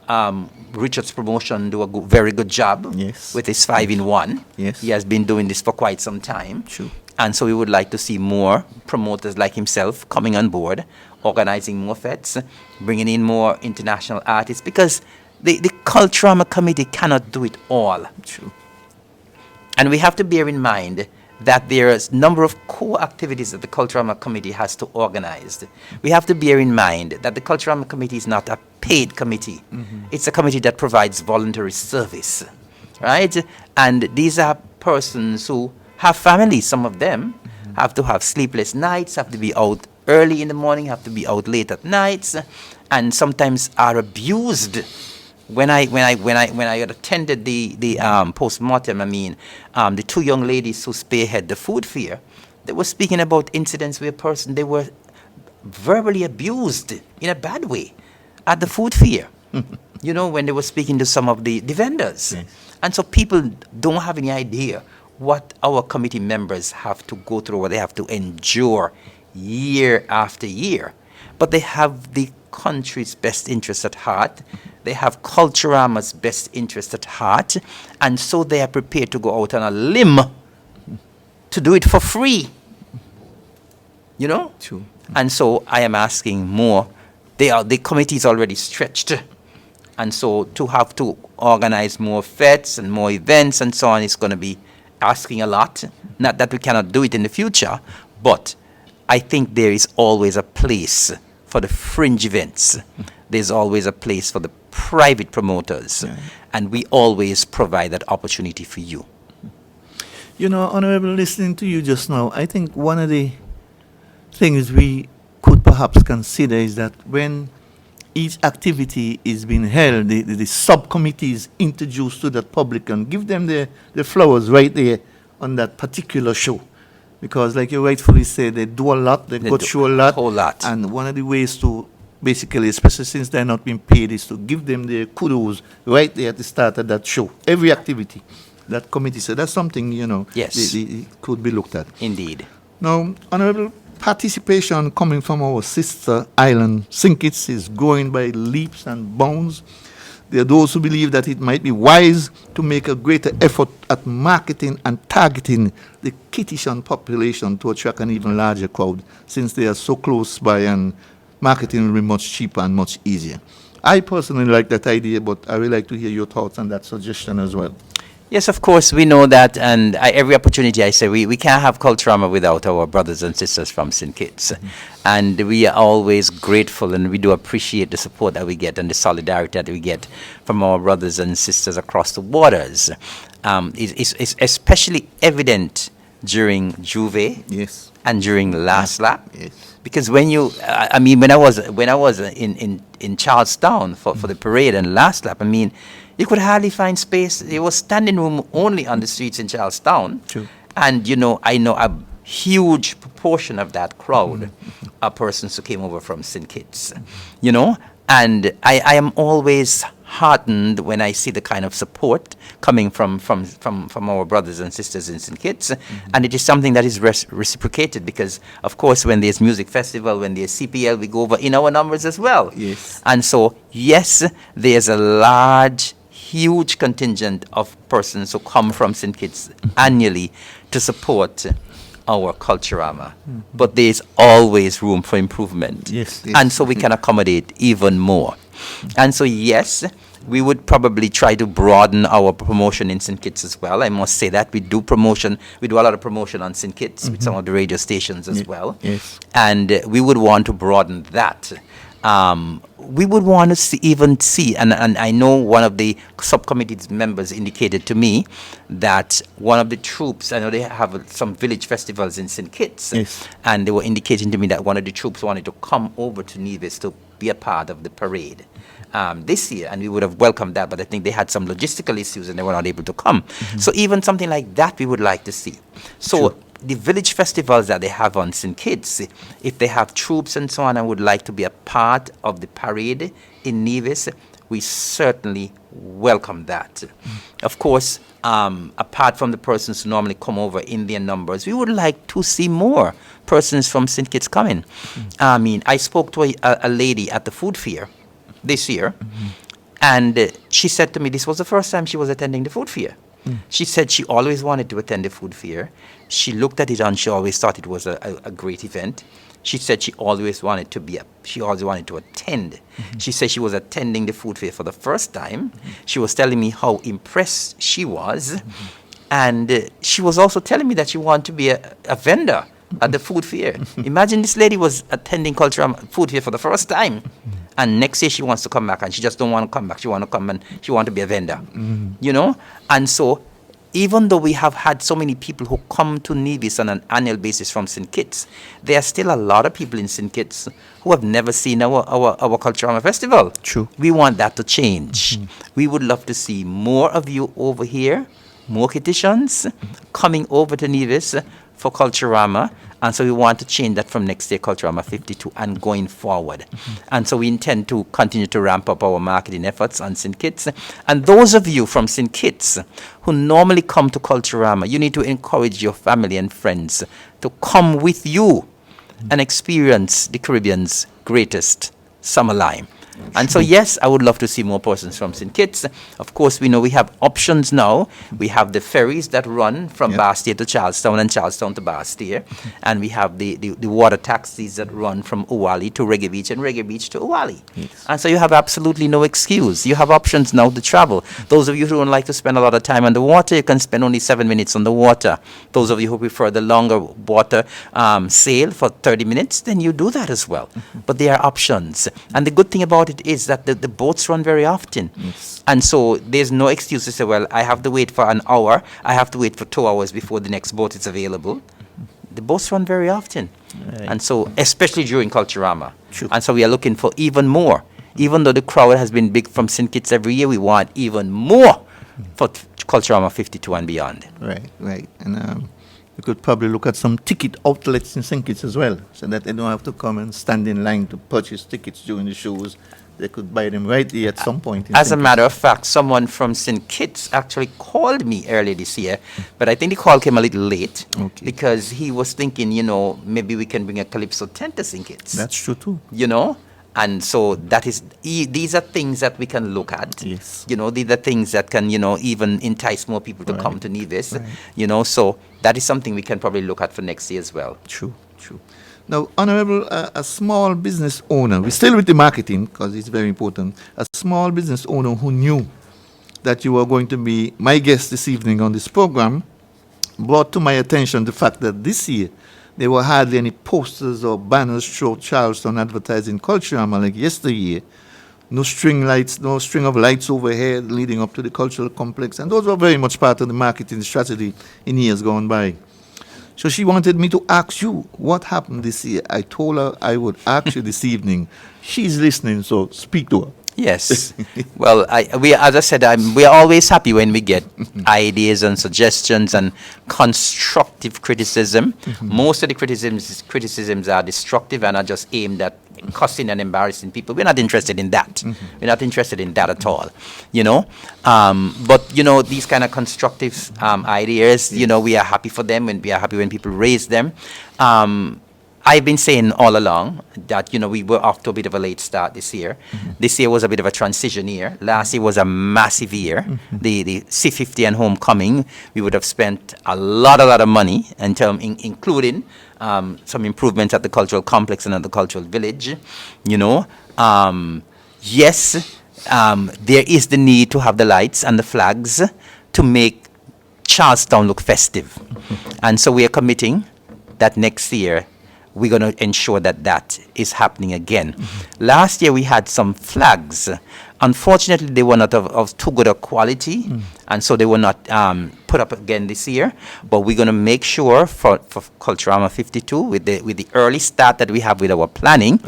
Richard's promotion do a very good job with his 5-in-1. Yes. He has been doing this for quite some time. True. And so we would like to see more promoters like himself coming on board, organizing more fets, bringing in more international artists, because the Culturama Committee cannot do it all. True. And we have to bear in mind that there is a number of core activities that the Culturama Committee has to organize. We have to bear in mind that the Culturama Committee is not a paid committee. It's a committee that provides voluntary service, right? And these are persons who have families. Some of them have to have sleepless nights, have to be out early in the morning, have to be out late at nights, and sometimes are abused. When I had attended the post-mortem, the two young ladies who spearhead the food fair, they were speaking about incidents where they were verbally abused in a bad way at the food fair. You know, when they were speaking to some of the vendors. Yes. And so people don't have any idea what our committee members have to go through, what they have to endure year after year. But they have the country's best interest at heart. They have Culturama's best interest at heart. And so they are prepared to go out on a limb to do it for free. You know? True. And so I am asking more. The committee is already stretched. And so to have to organize more fetes and more events and so on is going to be asking a lot. Not that we cannot do it in the future, but I think there is always a place for the fringe events. There's always a place for the private promoters. Yeah. And we always provide that opportunity for you. You know, Honorable, listening to you just now, I think one of the things we could perhaps consider is that when each activity is being held, the subcommittees introduced to the public and give them the flowers right there on that particular show. Because like you rightfully say, they do a lot, they go do through a lot. whole lot. And one of the ways to basically, especially since they're not being paid, is to give them the kudos right there at the start of that show. Every activity, that committee. So that's something, you know, Yes. could be looked at. Indeed. Now, Honorable, participation coming from our sister island, St. Kitts, is growing by leaps and bounds. There are those who believe that it might be wise to make a greater effort at marketing and targeting the Kittitian population to attract an even larger crowd, since they are so close by and marketing will be much cheaper and much easier. I personally like that idea, but I would like to hear your thoughts on that suggestion as well. Yes, of course, we know that, and every opportunity I say, we can't have Culturama without our brothers and sisters from St. Kitts. And we are always grateful, and we do appreciate the support that we get and the solidarity that we get from our brothers and sisters across the waters. It's especially evident during Juve Yes. and during Last Lap. Yes. Because when when I was in Charlestown for the parade and Last Lap, you could hardly find space. There was standing room only on the streets in Charlestown. True. And, I know a huge proportion of that crowd are persons who came over from St. Kitts, And I am always heartened when I see the kind of support coming from our brothers and sisters in St. Kitts. And it is something that is reciprocated because, of course, when there's music festival, when there's CPL, we go over in our numbers as well. Yes. And so, yes, there's a huge contingent of persons who come from St. Kitts annually to support our Culturama. But there's always room for improvement. Yes. And so we can accommodate even more. And so, yes, we would probably try to broaden our promotion in St. Kitts as well. I must say that we do a lot of promotion on St. Kitts with some of the radio stations as well. Yes. And we would want to broaden that. We would want to see, and I know one of the subcommittee's members indicated to me that one of the troops, I know they have some village festivals in St. Kitts, Yes. and they were indicating to me that one of the troops wanted to come over to Nevis to be a part of the parade this year, and we would have welcomed that, but I think they had some logistical issues and they were not able to come. So even something like that we would like to see. So the village festivals that they have on St. Kitts, if they have troops and so on and would like to be a part of the parade in Nevis, we certainly welcome that. Of course, apart from the persons who normally come over in their numbers, we would like to see more persons from St. Kitts coming. I spoke to a lady at the food fair this year, and she said to me this was the first time she was attending the food fair. She said she always wanted to attend the food fair. She looked at it and she always thought it was a great event. She said she always wanted to attend. She said she was attending the food fair for the first time. She was telling me how impressed she was. And she was also telling me that she wanted to be a vendor at the food fair. Imagine this lady was attending Culturama food fair for the first time. And next year she wants to come back, and she just don't want to come back. She want to come and she want to be a vendor, you know? And so even though we have had so many people who come to Nevis on an annual basis from St. Kitts, there are still a lot of people in St. Kitts who have never seen our Culturama Festival. True. We want that to change. We would love to see more of you over here, more Kittitians coming over to Nevis for Culturama. And so we want to change that from next year, Culturama 52, and going forward. And so we intend to continue to ramp up our marketing efforts on St. Kitts. And those of you from St. Kitts who normally come to Culturama, you need to encourage your family and friends to come with you and experience the Caribbean's greatest summer lime. And so, yes, I would love to see more persons from St. Kitts. Of course, we know we have options now. We have the ferries that run from Bastia to Charlestown and Charlestown to Bastia. And we have the water taxis that run from Uwali to Reggae Beach and Reggae Beach to Uwali. Yes. And so you have absolutely no excuse. You have options now to travel. Those of you who don't like to spend a lot of time on the water, you can spend only 7 minutes on the water. Those of you who prefer the longer water sail for 30 minutes, then you do that as well. But there are options. And the good thing about it is that the boats run very often. Yes. And so there's no excuse to say, well, I have to wait for an hour, I have to wait for 2 hours before the next boat is available. The boats run very often. Right. And so, especially during Culturama. True. And so we are looking for even more. Even though the crowd has been big from St. Kitts every year, we want even more for Culturama 52 and beyond. Right, right. And we could probably look at some ticket outlets in St. Kitts as well, so that they don't have to come and stand in line to purchase tickets during the shows. They could buy them right there at some point. As a matter of fact, someone from St. Kitts actually called me earlier this year, but I think the call came a little late because he was thinking, maybe we can bring a Calypso tent to St. Kitts. That's true too. And so that is, these are things that we can look at. Yes. These are things that can, even entice more people to come to Nevis. Right. So that is something we can probably look at for next year as well. True, true. Now, Honorable, a small business owner, we're still with the marketing because it's very important, a small business owner who knew that you were going to be my guest this evening on this program brought to my attention the fact that this year there were hardly any posters or banners throughout Charleston advertising Culturama like yesteryear. No string of lights overhead leading up to the cultural complex. And those were very much part of the marketing strategy in years gone by. So she wanted me to ask you what happened this year. I told her I would ask you this evening. She's listening, so speak to her. Yes. Well, as I said, we are always happy when we get ideas and suggestions and constructive criticism. Most of the criticisms are destructive and are just aimed at cussing and embarrassing people. We're not interested in that. We're not interested in that at all. But these kind of constructive ideas, we are happy for them, and we are happy when people raise them. I've been saying all along that, we were off to a bit of a late start this year. This year was a bit of a transition year. Last year was a massive year. The C50 and homecoming, we would have spent a lot of money, including some improvements at the cultural complex and at the cultural village. Yes, there is the need to have the lights and the flags to make Charlestown look festive. And so we are committing that next year we're going to ensure that is happening again. Last year we had some flags. Unfortunately, they were not of too good a quality, and so they were not put up again this year. But we're going to make sure for Culturama 52, with the early start that we have with our planning,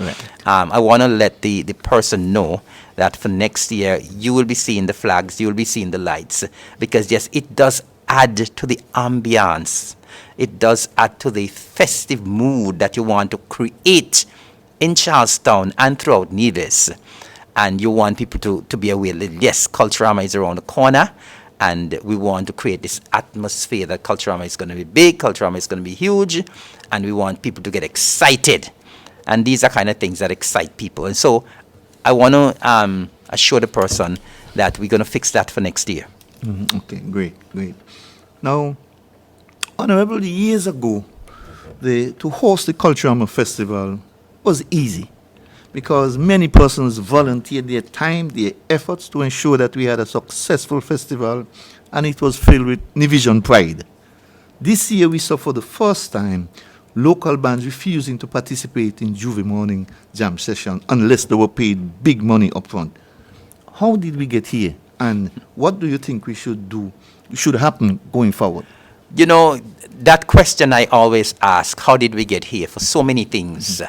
I want to let the person know that for next year, you will be seeing the flags, you will be seeing the lights, because yes, it does add to the ambiance. It does add to the festive mood that you want to create in Charlestown and throughout Nevis. And you want people to be aware that, yes, Culturama is around the corner, and we want to create this atmosphere that Culturama is going to be big, Culturama is going to be huge, and we want people to get excited. And these are kind of things that excite people. And so I want to assure the person that we're going to fix that for next year. Okay, great. Now, Honorable, years ago, to host the Culturama Festival was easy because many persons volunteered their time, their efforts to ensure that we had a successful festival and it was filled with Nevision pride. This year we saw for the first time local bands refusing to participate in Juve Morning Jam session unless they were paid big money upfront. How did we get here, and what do you think we should do, should happen going forward? You know, that question I always ask, how did we get here, for so many things.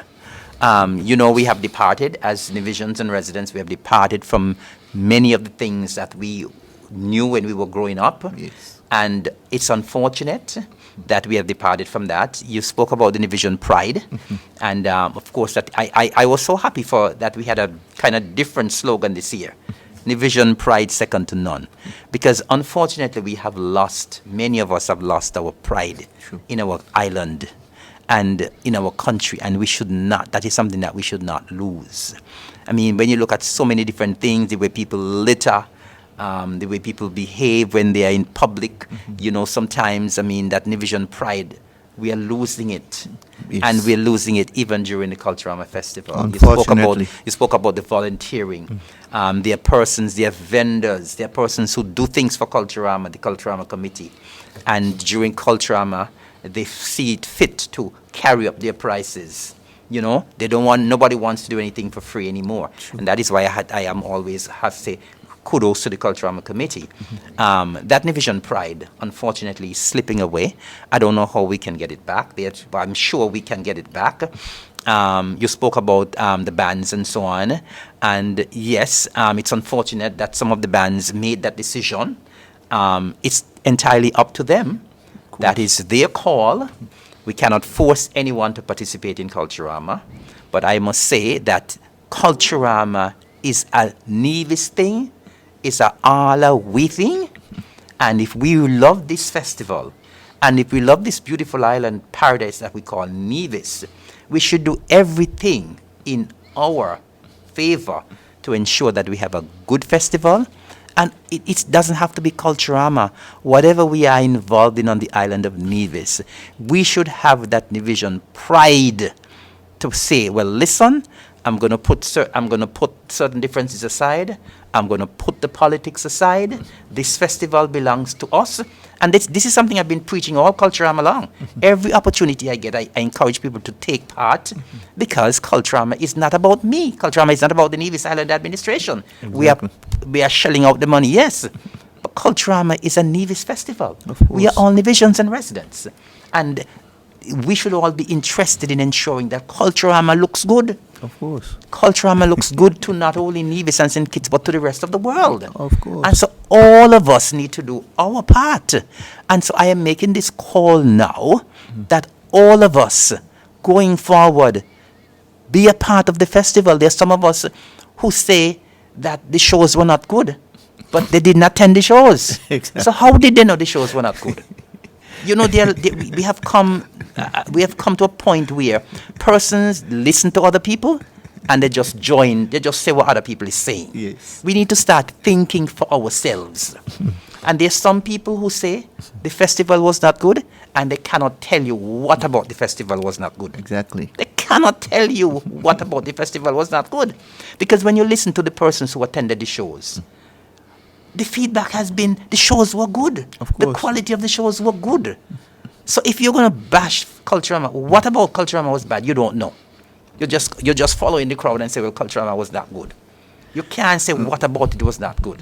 You know, we have departed as Nevisians and residents, we have departed from many of the things that we knew when we were growing up. Yes. And it's unfortunate that we have departed from that. You spoke about the Nevision pride. And of course, that I was so happy for that we had a kind of different slogan this year. Nevision pride second to none. Because unfortunately, we have lost, many of us have lost our pride in our island and in our country, and we should not, that is something that we should not lose. I mean, when you look at so many different things, the way people litter, the way people behave when they are in public, you know, sometimes, I mean, that Nevision pride, we are losing it. Yes. And we're losing it even during the Culturama Festival. Unfortunately. You spoke about the volunteering. There are persons, there are vendors, there are persons who do things for Culturama, the Culturama committee. And during Culturama, they see it fit to carry up their prices. You know, they don't want, nobody wants to do anything for free anymore. And that is why I am always have to say kudos to the Culturama committee. That Nevision pride, unfortunately, is slipping away. I don't know how we can get it back, but I'm sure we can get it back. You spoke about the bands and so on. And yes, it's unfortunate that some of the bands made that decision. It's entirely up to them. That is their call. We cannot force anyone to participate in Culturama. But I must say that Culturama is a Nevis thing, is a all-we thing. And if we love this festival, and if we love this beautiful island paradise that we call Nevis, we should do everything in our favor to ensure that we have a good festival. And it doesn't have to be Culturama. Whatever we are involved in on the island of Nevis, we should have that Nevision pride to say, well, listen, I'm going to put certain differences aside. I'm going to put the politics aside. This festival belongs to us. And this is something I've been preaching all Culturama along. Every opportunity I get, I encourage people to take part because Culturama is not about me. Culturama is not about the Nevis Island Administration. Exactly. We are shelling out the money, yes. But Culturama is a Nevis festival. Of We are course. all Nevisians and residents. And we should all be interested in ensuring that Culturama looks good. Of course. Culturama looks good to not only Nevis and St. Kitts, but to the rest of the world. Of course. And so all of us need to do our part. And so I am making this call now that all of us going forward be a part of the festival. There's some of us who say that the shows were not good, but they didn't attend the shows. Exactly. So how did they know the shows were not good? You know, we have come to a point where persons listen to other people and they just join, they just say what other people is saying. Yes. We need to start thinking for ourselves. And there's some people who say the festival was not good and they cannot tell you what about the festival was not good. Exactly. They cannot tell you what about the festival was not good. Because when you listen to the persons who attended the shows, the feedback has been the shows were good. Of The course. quality of the shows were good. So if you're going to bash Culturama, what about Culturama was bad? You don't know. You're just following the crowd and say, well, Culturama was not good. You can't say what about it was not good.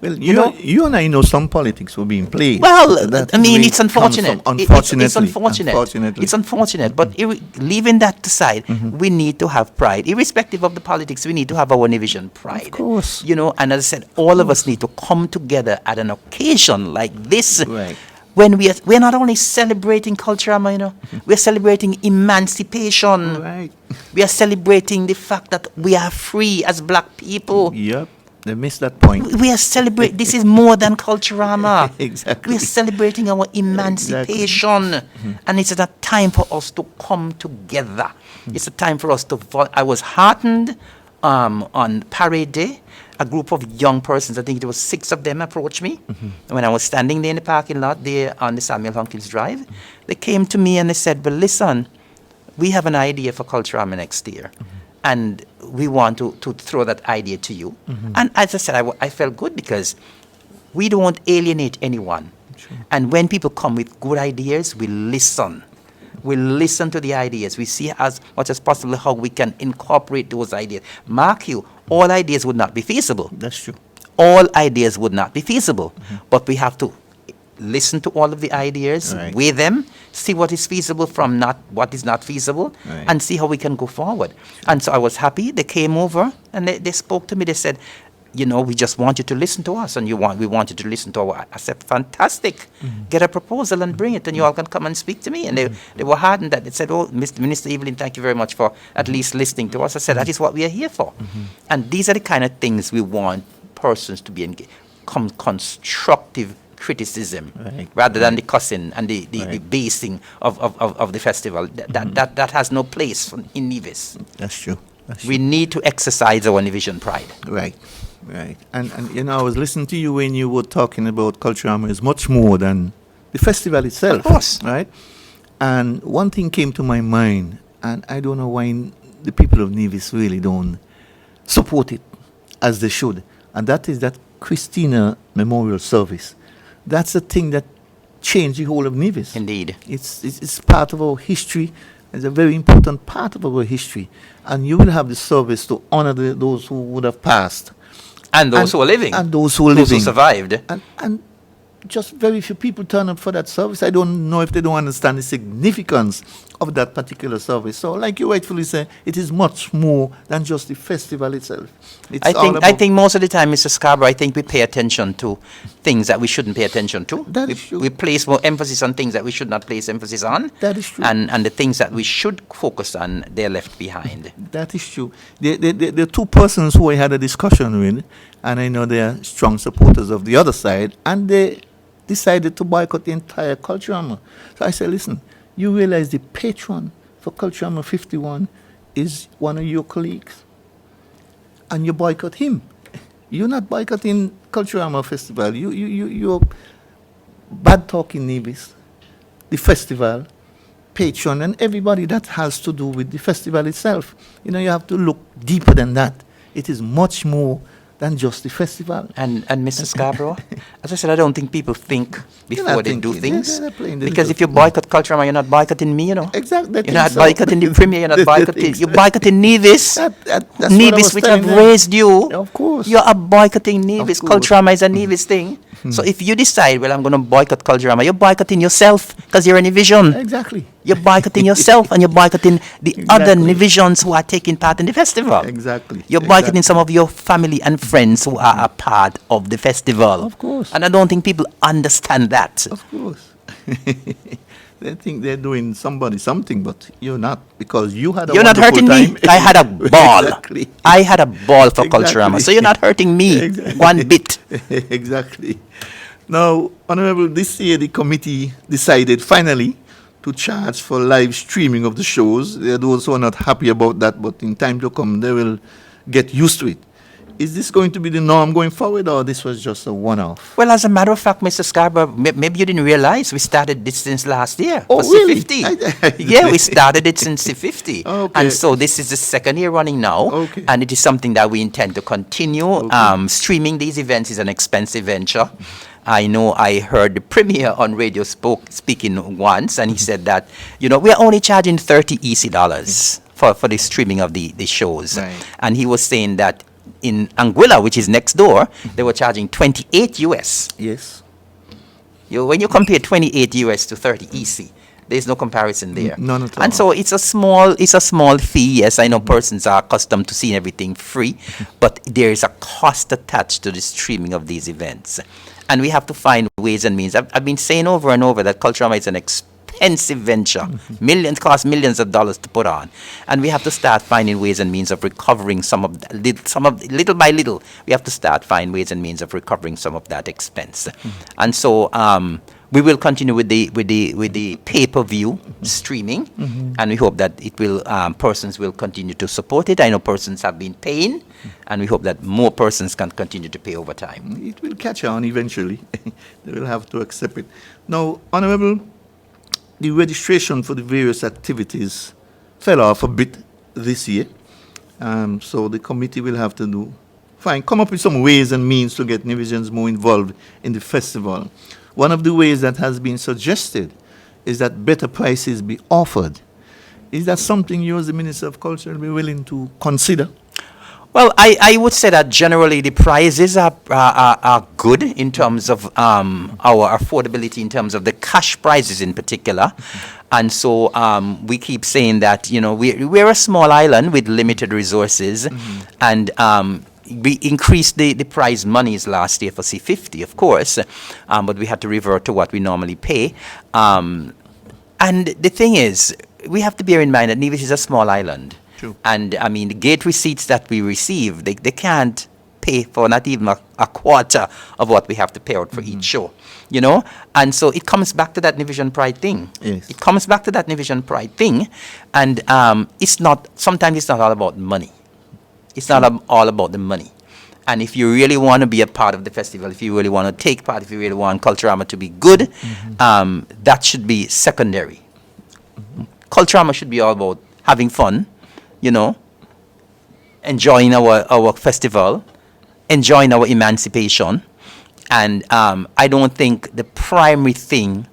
Well, know- you and I know some politics were being played. Well, That I mean, way it's comes unfortunate. from- It's unfortunate. Unfortunately. It's unfortunate. But leaving that aside, we need to have pride. Irrespective of the politics, we need to have our Nevision pride. Of course. You know, and as I said, all of us need to come together at an occasion like this. Right. When we're not only celebrating Culturama, you know, we're celebrating emancipation. Right. We are celebrating the fact that we are free as black people. Yep. They missed that point. We are celebrating, this is more than Culturama. Exactly. We are celebrating our emancipation. And it's a time for us to come together. It's a time for us to, I was heartened on Parade Day. A group of young persons, I think it was 6 of them, approached me. And when I was standing there in the parking lot there on the Samuel Hunkins Drive, they came to me and they said, well, listen, we have an idea for Culturama next year. And we want to throw that idea to you. And as I said, I felt good because We don't alienate anyone. And when people come with good ideas, we listen. We listen to the ideas. We see as much as possible how we can incorporate those ideas. Mark you, all ideas would not be feasible. That's true. All ideas would not be feasible. But we have to listen to all of the ideas, Right. weigh them, see what is feasible from not what is not feasible, Right. and see how we can go forward. And so I was happy. They came over and they spoke to me. They said, you know, we just want you to listen to us, and we want you to listen to our. I said, fantastic. Get a proposal and bring it, and you all can come and speak to me. And they were hardened that. They said, oh, Minister Evelyn, thank you very much for at least listening to us. I said, that is what we are here for. And these are the kind of things we want persons to be engaged. Constructive criticism, Right. rather than the cussing and the Right. basing of the festival. That has no place in Nevis. That's true. That's We need to exercise our Nevisian pride. Right, right. And you know, I was listening to you when you were talking about Culturama is much more than the festival itself. Of course. Right? And one thing came to my mind, and I don't know why the people of Nevis really don't support it as they should, and that is that Christina Memorial Service. That's the thing that changed the whole of Nevis. Indeed. It's part of our history. It's a very important part of our history. And you will have the service to honor those who would have passed. And those who are living. And those who are Those living. who survived. And just very few people turn up for that service. I don't know if they don't understand the significance of that particular service. So, like you rightfully say, it is much more than just the festival itself. It's I all think I about- think most of the time, Mr. Scarborough, I think we pay attention to things that we shouldn't pay attention to. That is true. We place more emphasis on things that we should not place emphasis on. That is true. And the things that we should focus on, they're left behind. That is true. The two persons who I had a discussion with, and I know they are strong supporters of the other side, and they decided to boycott the entire Culturama. So I said, listen, you realize the patron for Culturama 51 is one of your colleagues, and you boycott him. You're not boycotting Culturama Festival. You're bad talking Nevis, the festival, patron, and everybody that has to do with the festival itself. You know, you have to look deeper than that. It is much more than just the festival. And Mr. Scarborough, as I said, I don't think people think before not they do thinking. things. They're playing the Because little- if you boycott Culturama, you're not boycotting me, you know. Exactly. You're not boycotting the Premier, you're not boycotting. You're boycotting Nevis. That's what I Nevis, was which telling have them. raised you. Of course. You are boycotting Nevis. course. Culturama is a Nevis thing. So if you decide, well, I'm going to boycott Culturama, you're boycotting yourself because you're a Nevision. Exactly. You're boycotting yourself and you're boycotting the other Exactly. Nevisians who are taking part in the festival. Exactly. You're boycotting some of your family and friends who are a part of the festival. Of course. And I don't think people understand that. Of course. They think they're doing somebody something, but you're not, because you had a You're not wonderful hurting me. time. I had a ball. Exactly. I had a ball for Exactly. Culturama. So you're not hurting me Exactly. one bit. Exactly. Now, Honorable, this year the committee decided finally to charge for live streaming of the shows. There are those who are not happy about that, but in time to come they will get used to it. Is this going to be the norm going forward, or this was just a one-off? Well, as a matter of fact, Mr. Scarborough, maybe you didn't realize we started this since last year. Oh, for really? C50. Yeah, we started it since C50. Okay. And so this is the second year running now. Okay. And it is something that we intend to continue. Okay. Streaming these events is an expensive venture. I know I heard the premier on radio speaking once, and he said that, you know, we are only charging $30 EC for the streaming of the shows. Right. And he was saying that in Anguilla, which is next door, they were charging 28 US. Yes. When you compare 28 US to 30 EC, there's no comparison there. None at all. And so it's a small fee. Yes, I know persons are accustomed to seeing everything free, but there is a cost attached to the streaming of these events. And we have to find ways and means. I've been saying over and over that Culturama is an expensive venture. Cost millions of dollars to put on. And we have to start finding ways and means of recovering little by little, we have to start finding ways and means of recovering some of that expense. And so we will continue with the pay-per-view streaming, and we hope that it will persons will continue to support it. I know persons have been paying, and we hope that more persons can continue to pay over time. It will catch on eventually. They will have to accept it. Now, Honorable, the registration for the various activities fell off a bit this year. So the committee will have to do fine, come up with some ways and means to get Nevisians more involved in the festival. One of the ways that has been suggested is that better prices be offered. Is that something you as the Minister of Culture will be willing to consider? Well, I would say that generally the prices are good in terms of our affordability, in terms of the cash prices in particular. And so we keep saying that, you know, we're a small island with limited resources. And we increased the prize monies last year for C50, of course, but we had to revert to what we normally pay. And the thing is, we have to bear in mind that Nevis is a small island. True. And I mean, the gate receipts that we receive, they can't pay for not even a quarter of what we have to pay out for each show, you know? And so it comes back to that Nevision pride thing. Yes. It comes back to that Nevision pride thing. And sometimes it's not all about money. It's not all about the money. And if you really want to be a part of the festival, if you really want to take part, if you really want Culturama to be good, that should be secondary. Culturama should be all about having fun, you know, enjoying our festival, enjoying our emancipation. And I don't think the primary thing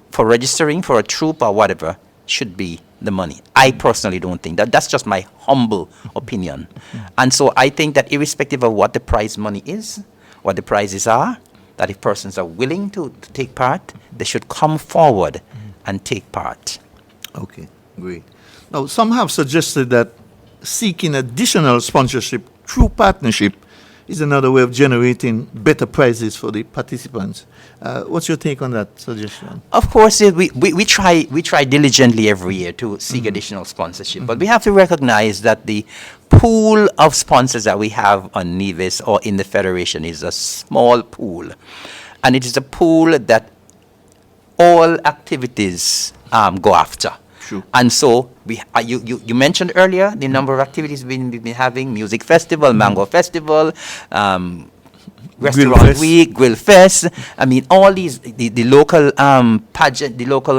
for registering for a troupe or whatever should be the money. I personally don't think that. That's just my humble opinion. And so I think that irrespective of what the prize money is, what the prizes are, that if persons are willing to take part, they should come forward and take part. Okay, great. Now, some have suggested that seeking additional sponsorship through partnership is another way of generating better prizes for the participants. What's your take on that suggestion? Of course, we try diligently every year to seek additional sponsorship, but we have to recognize that the pool of sponsors that we have on Nevis or in the Federation is a small pool. And it is a pool that all activities go after. True. And so you mentioned earlier the number of activities we've been having: music festival, mango festival, restaurant week, grill fest. I mean, all these the local pageant, the local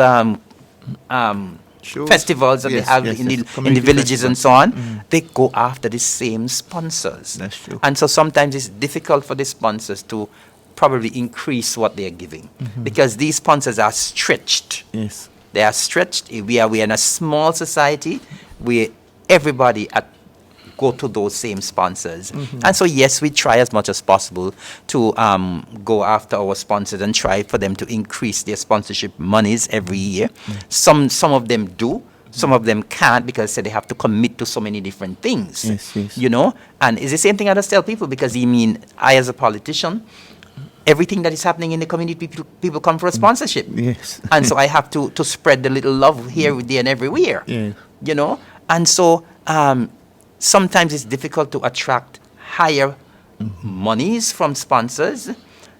Shows. festivals that Yes, they have yes, in yes. the Community villages and so festival. on. They go after the same sponsors. That's true. And so sometimes it's difficult for the sponsors to probably increase what they are giving because these sponsors are stretched. Yes. They are stretched. We are in a small society where everybody go to those same sponsors. And so, yes, we try as much as possible to go after our sponsors and try for them to increase their sponsorship monies every year. Some of them do. Some of them can't because they have to commit to so many different things. Yes, yes. You know? And it's the same thing I just tell people because, I as a politician, everything that is happening in the community, people come for a sponsorship. Yes. And so I have to spread the little love here, there, and everywhere. Yeah. You know? And so sometimes it's difficult to attract higher monies from sponsors.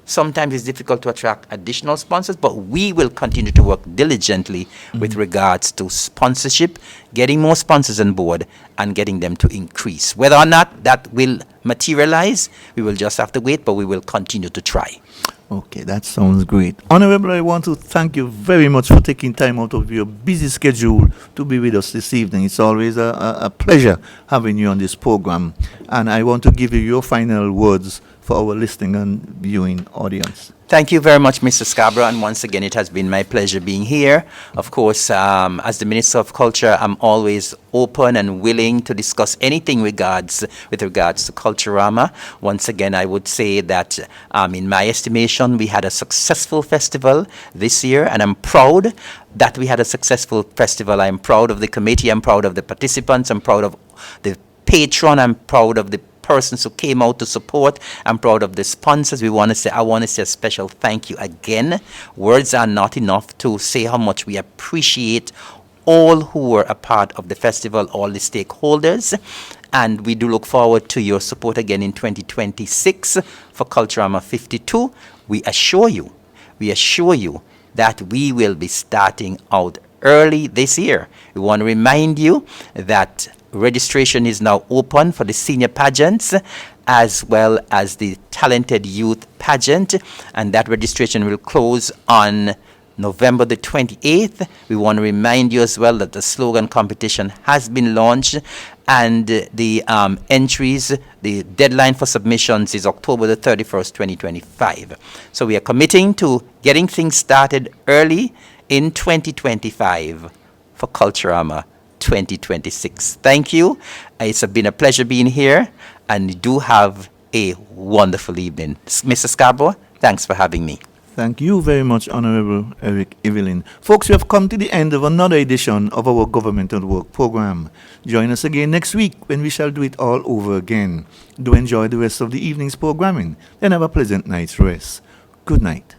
Sometimes it's difficult to attract additional sponsors, but we will continue to work diligently with regards to sponsorship, getting more sponsors on board, and getting them to increase. Whether or not that will materialize, we will just have to wait, but we will continue to try. Okay, that sounds great. Honorable, I want to thank you very much for taking time out of your busy schedule to be with us this evening. It's always a pleasure having you on this program. And I want to give you your final words for our listening and viewing audience. Thank you very much, Mr. Scarborough, and once again, it has been my pleasure being here. Of course, as the Minister of Culture, I'm always open and willing to discuss anything with regards to Culturama. Once again, I would say that, in my estimation, we had a successful festival this year, and I'm proud that we had a successful festival. I'm proud of the committee, I'm proud of the participants, I'm proud of the patron, I'm proud of the persons who came out to support. I'm proud of the sponsors. I want to say a special thank you again. Words are not enough to say how much we appreciate all who were a part of the festival, all the stakeholders. And we do look forward to your support again in 2026 for Culturama 52. We assure you that we will be starting out early this year. We want to remind you that registration is now open for the senior pageants as well as the talented youth pageant, and that registration will close on November the 28th. We want to remind you as well that the slogan competition has been launched, and the entries, the deadline for submissions is October the 31st, 2025. So we are committing to getting things started early in 2025 for Culturama 2026. Thank you. It's been a pleasure being here, and do have a wonderful evening. Mr. Scarborough, thanks for having me. Thank you very much, Honorable Eric Evelyn. Folks, we have come to the end of another edition of our Government at Work program. Join us again next week when we shall do it all over again. Do enjoy the rest of the evening's programming, and have a pleasant night's rest. Good night.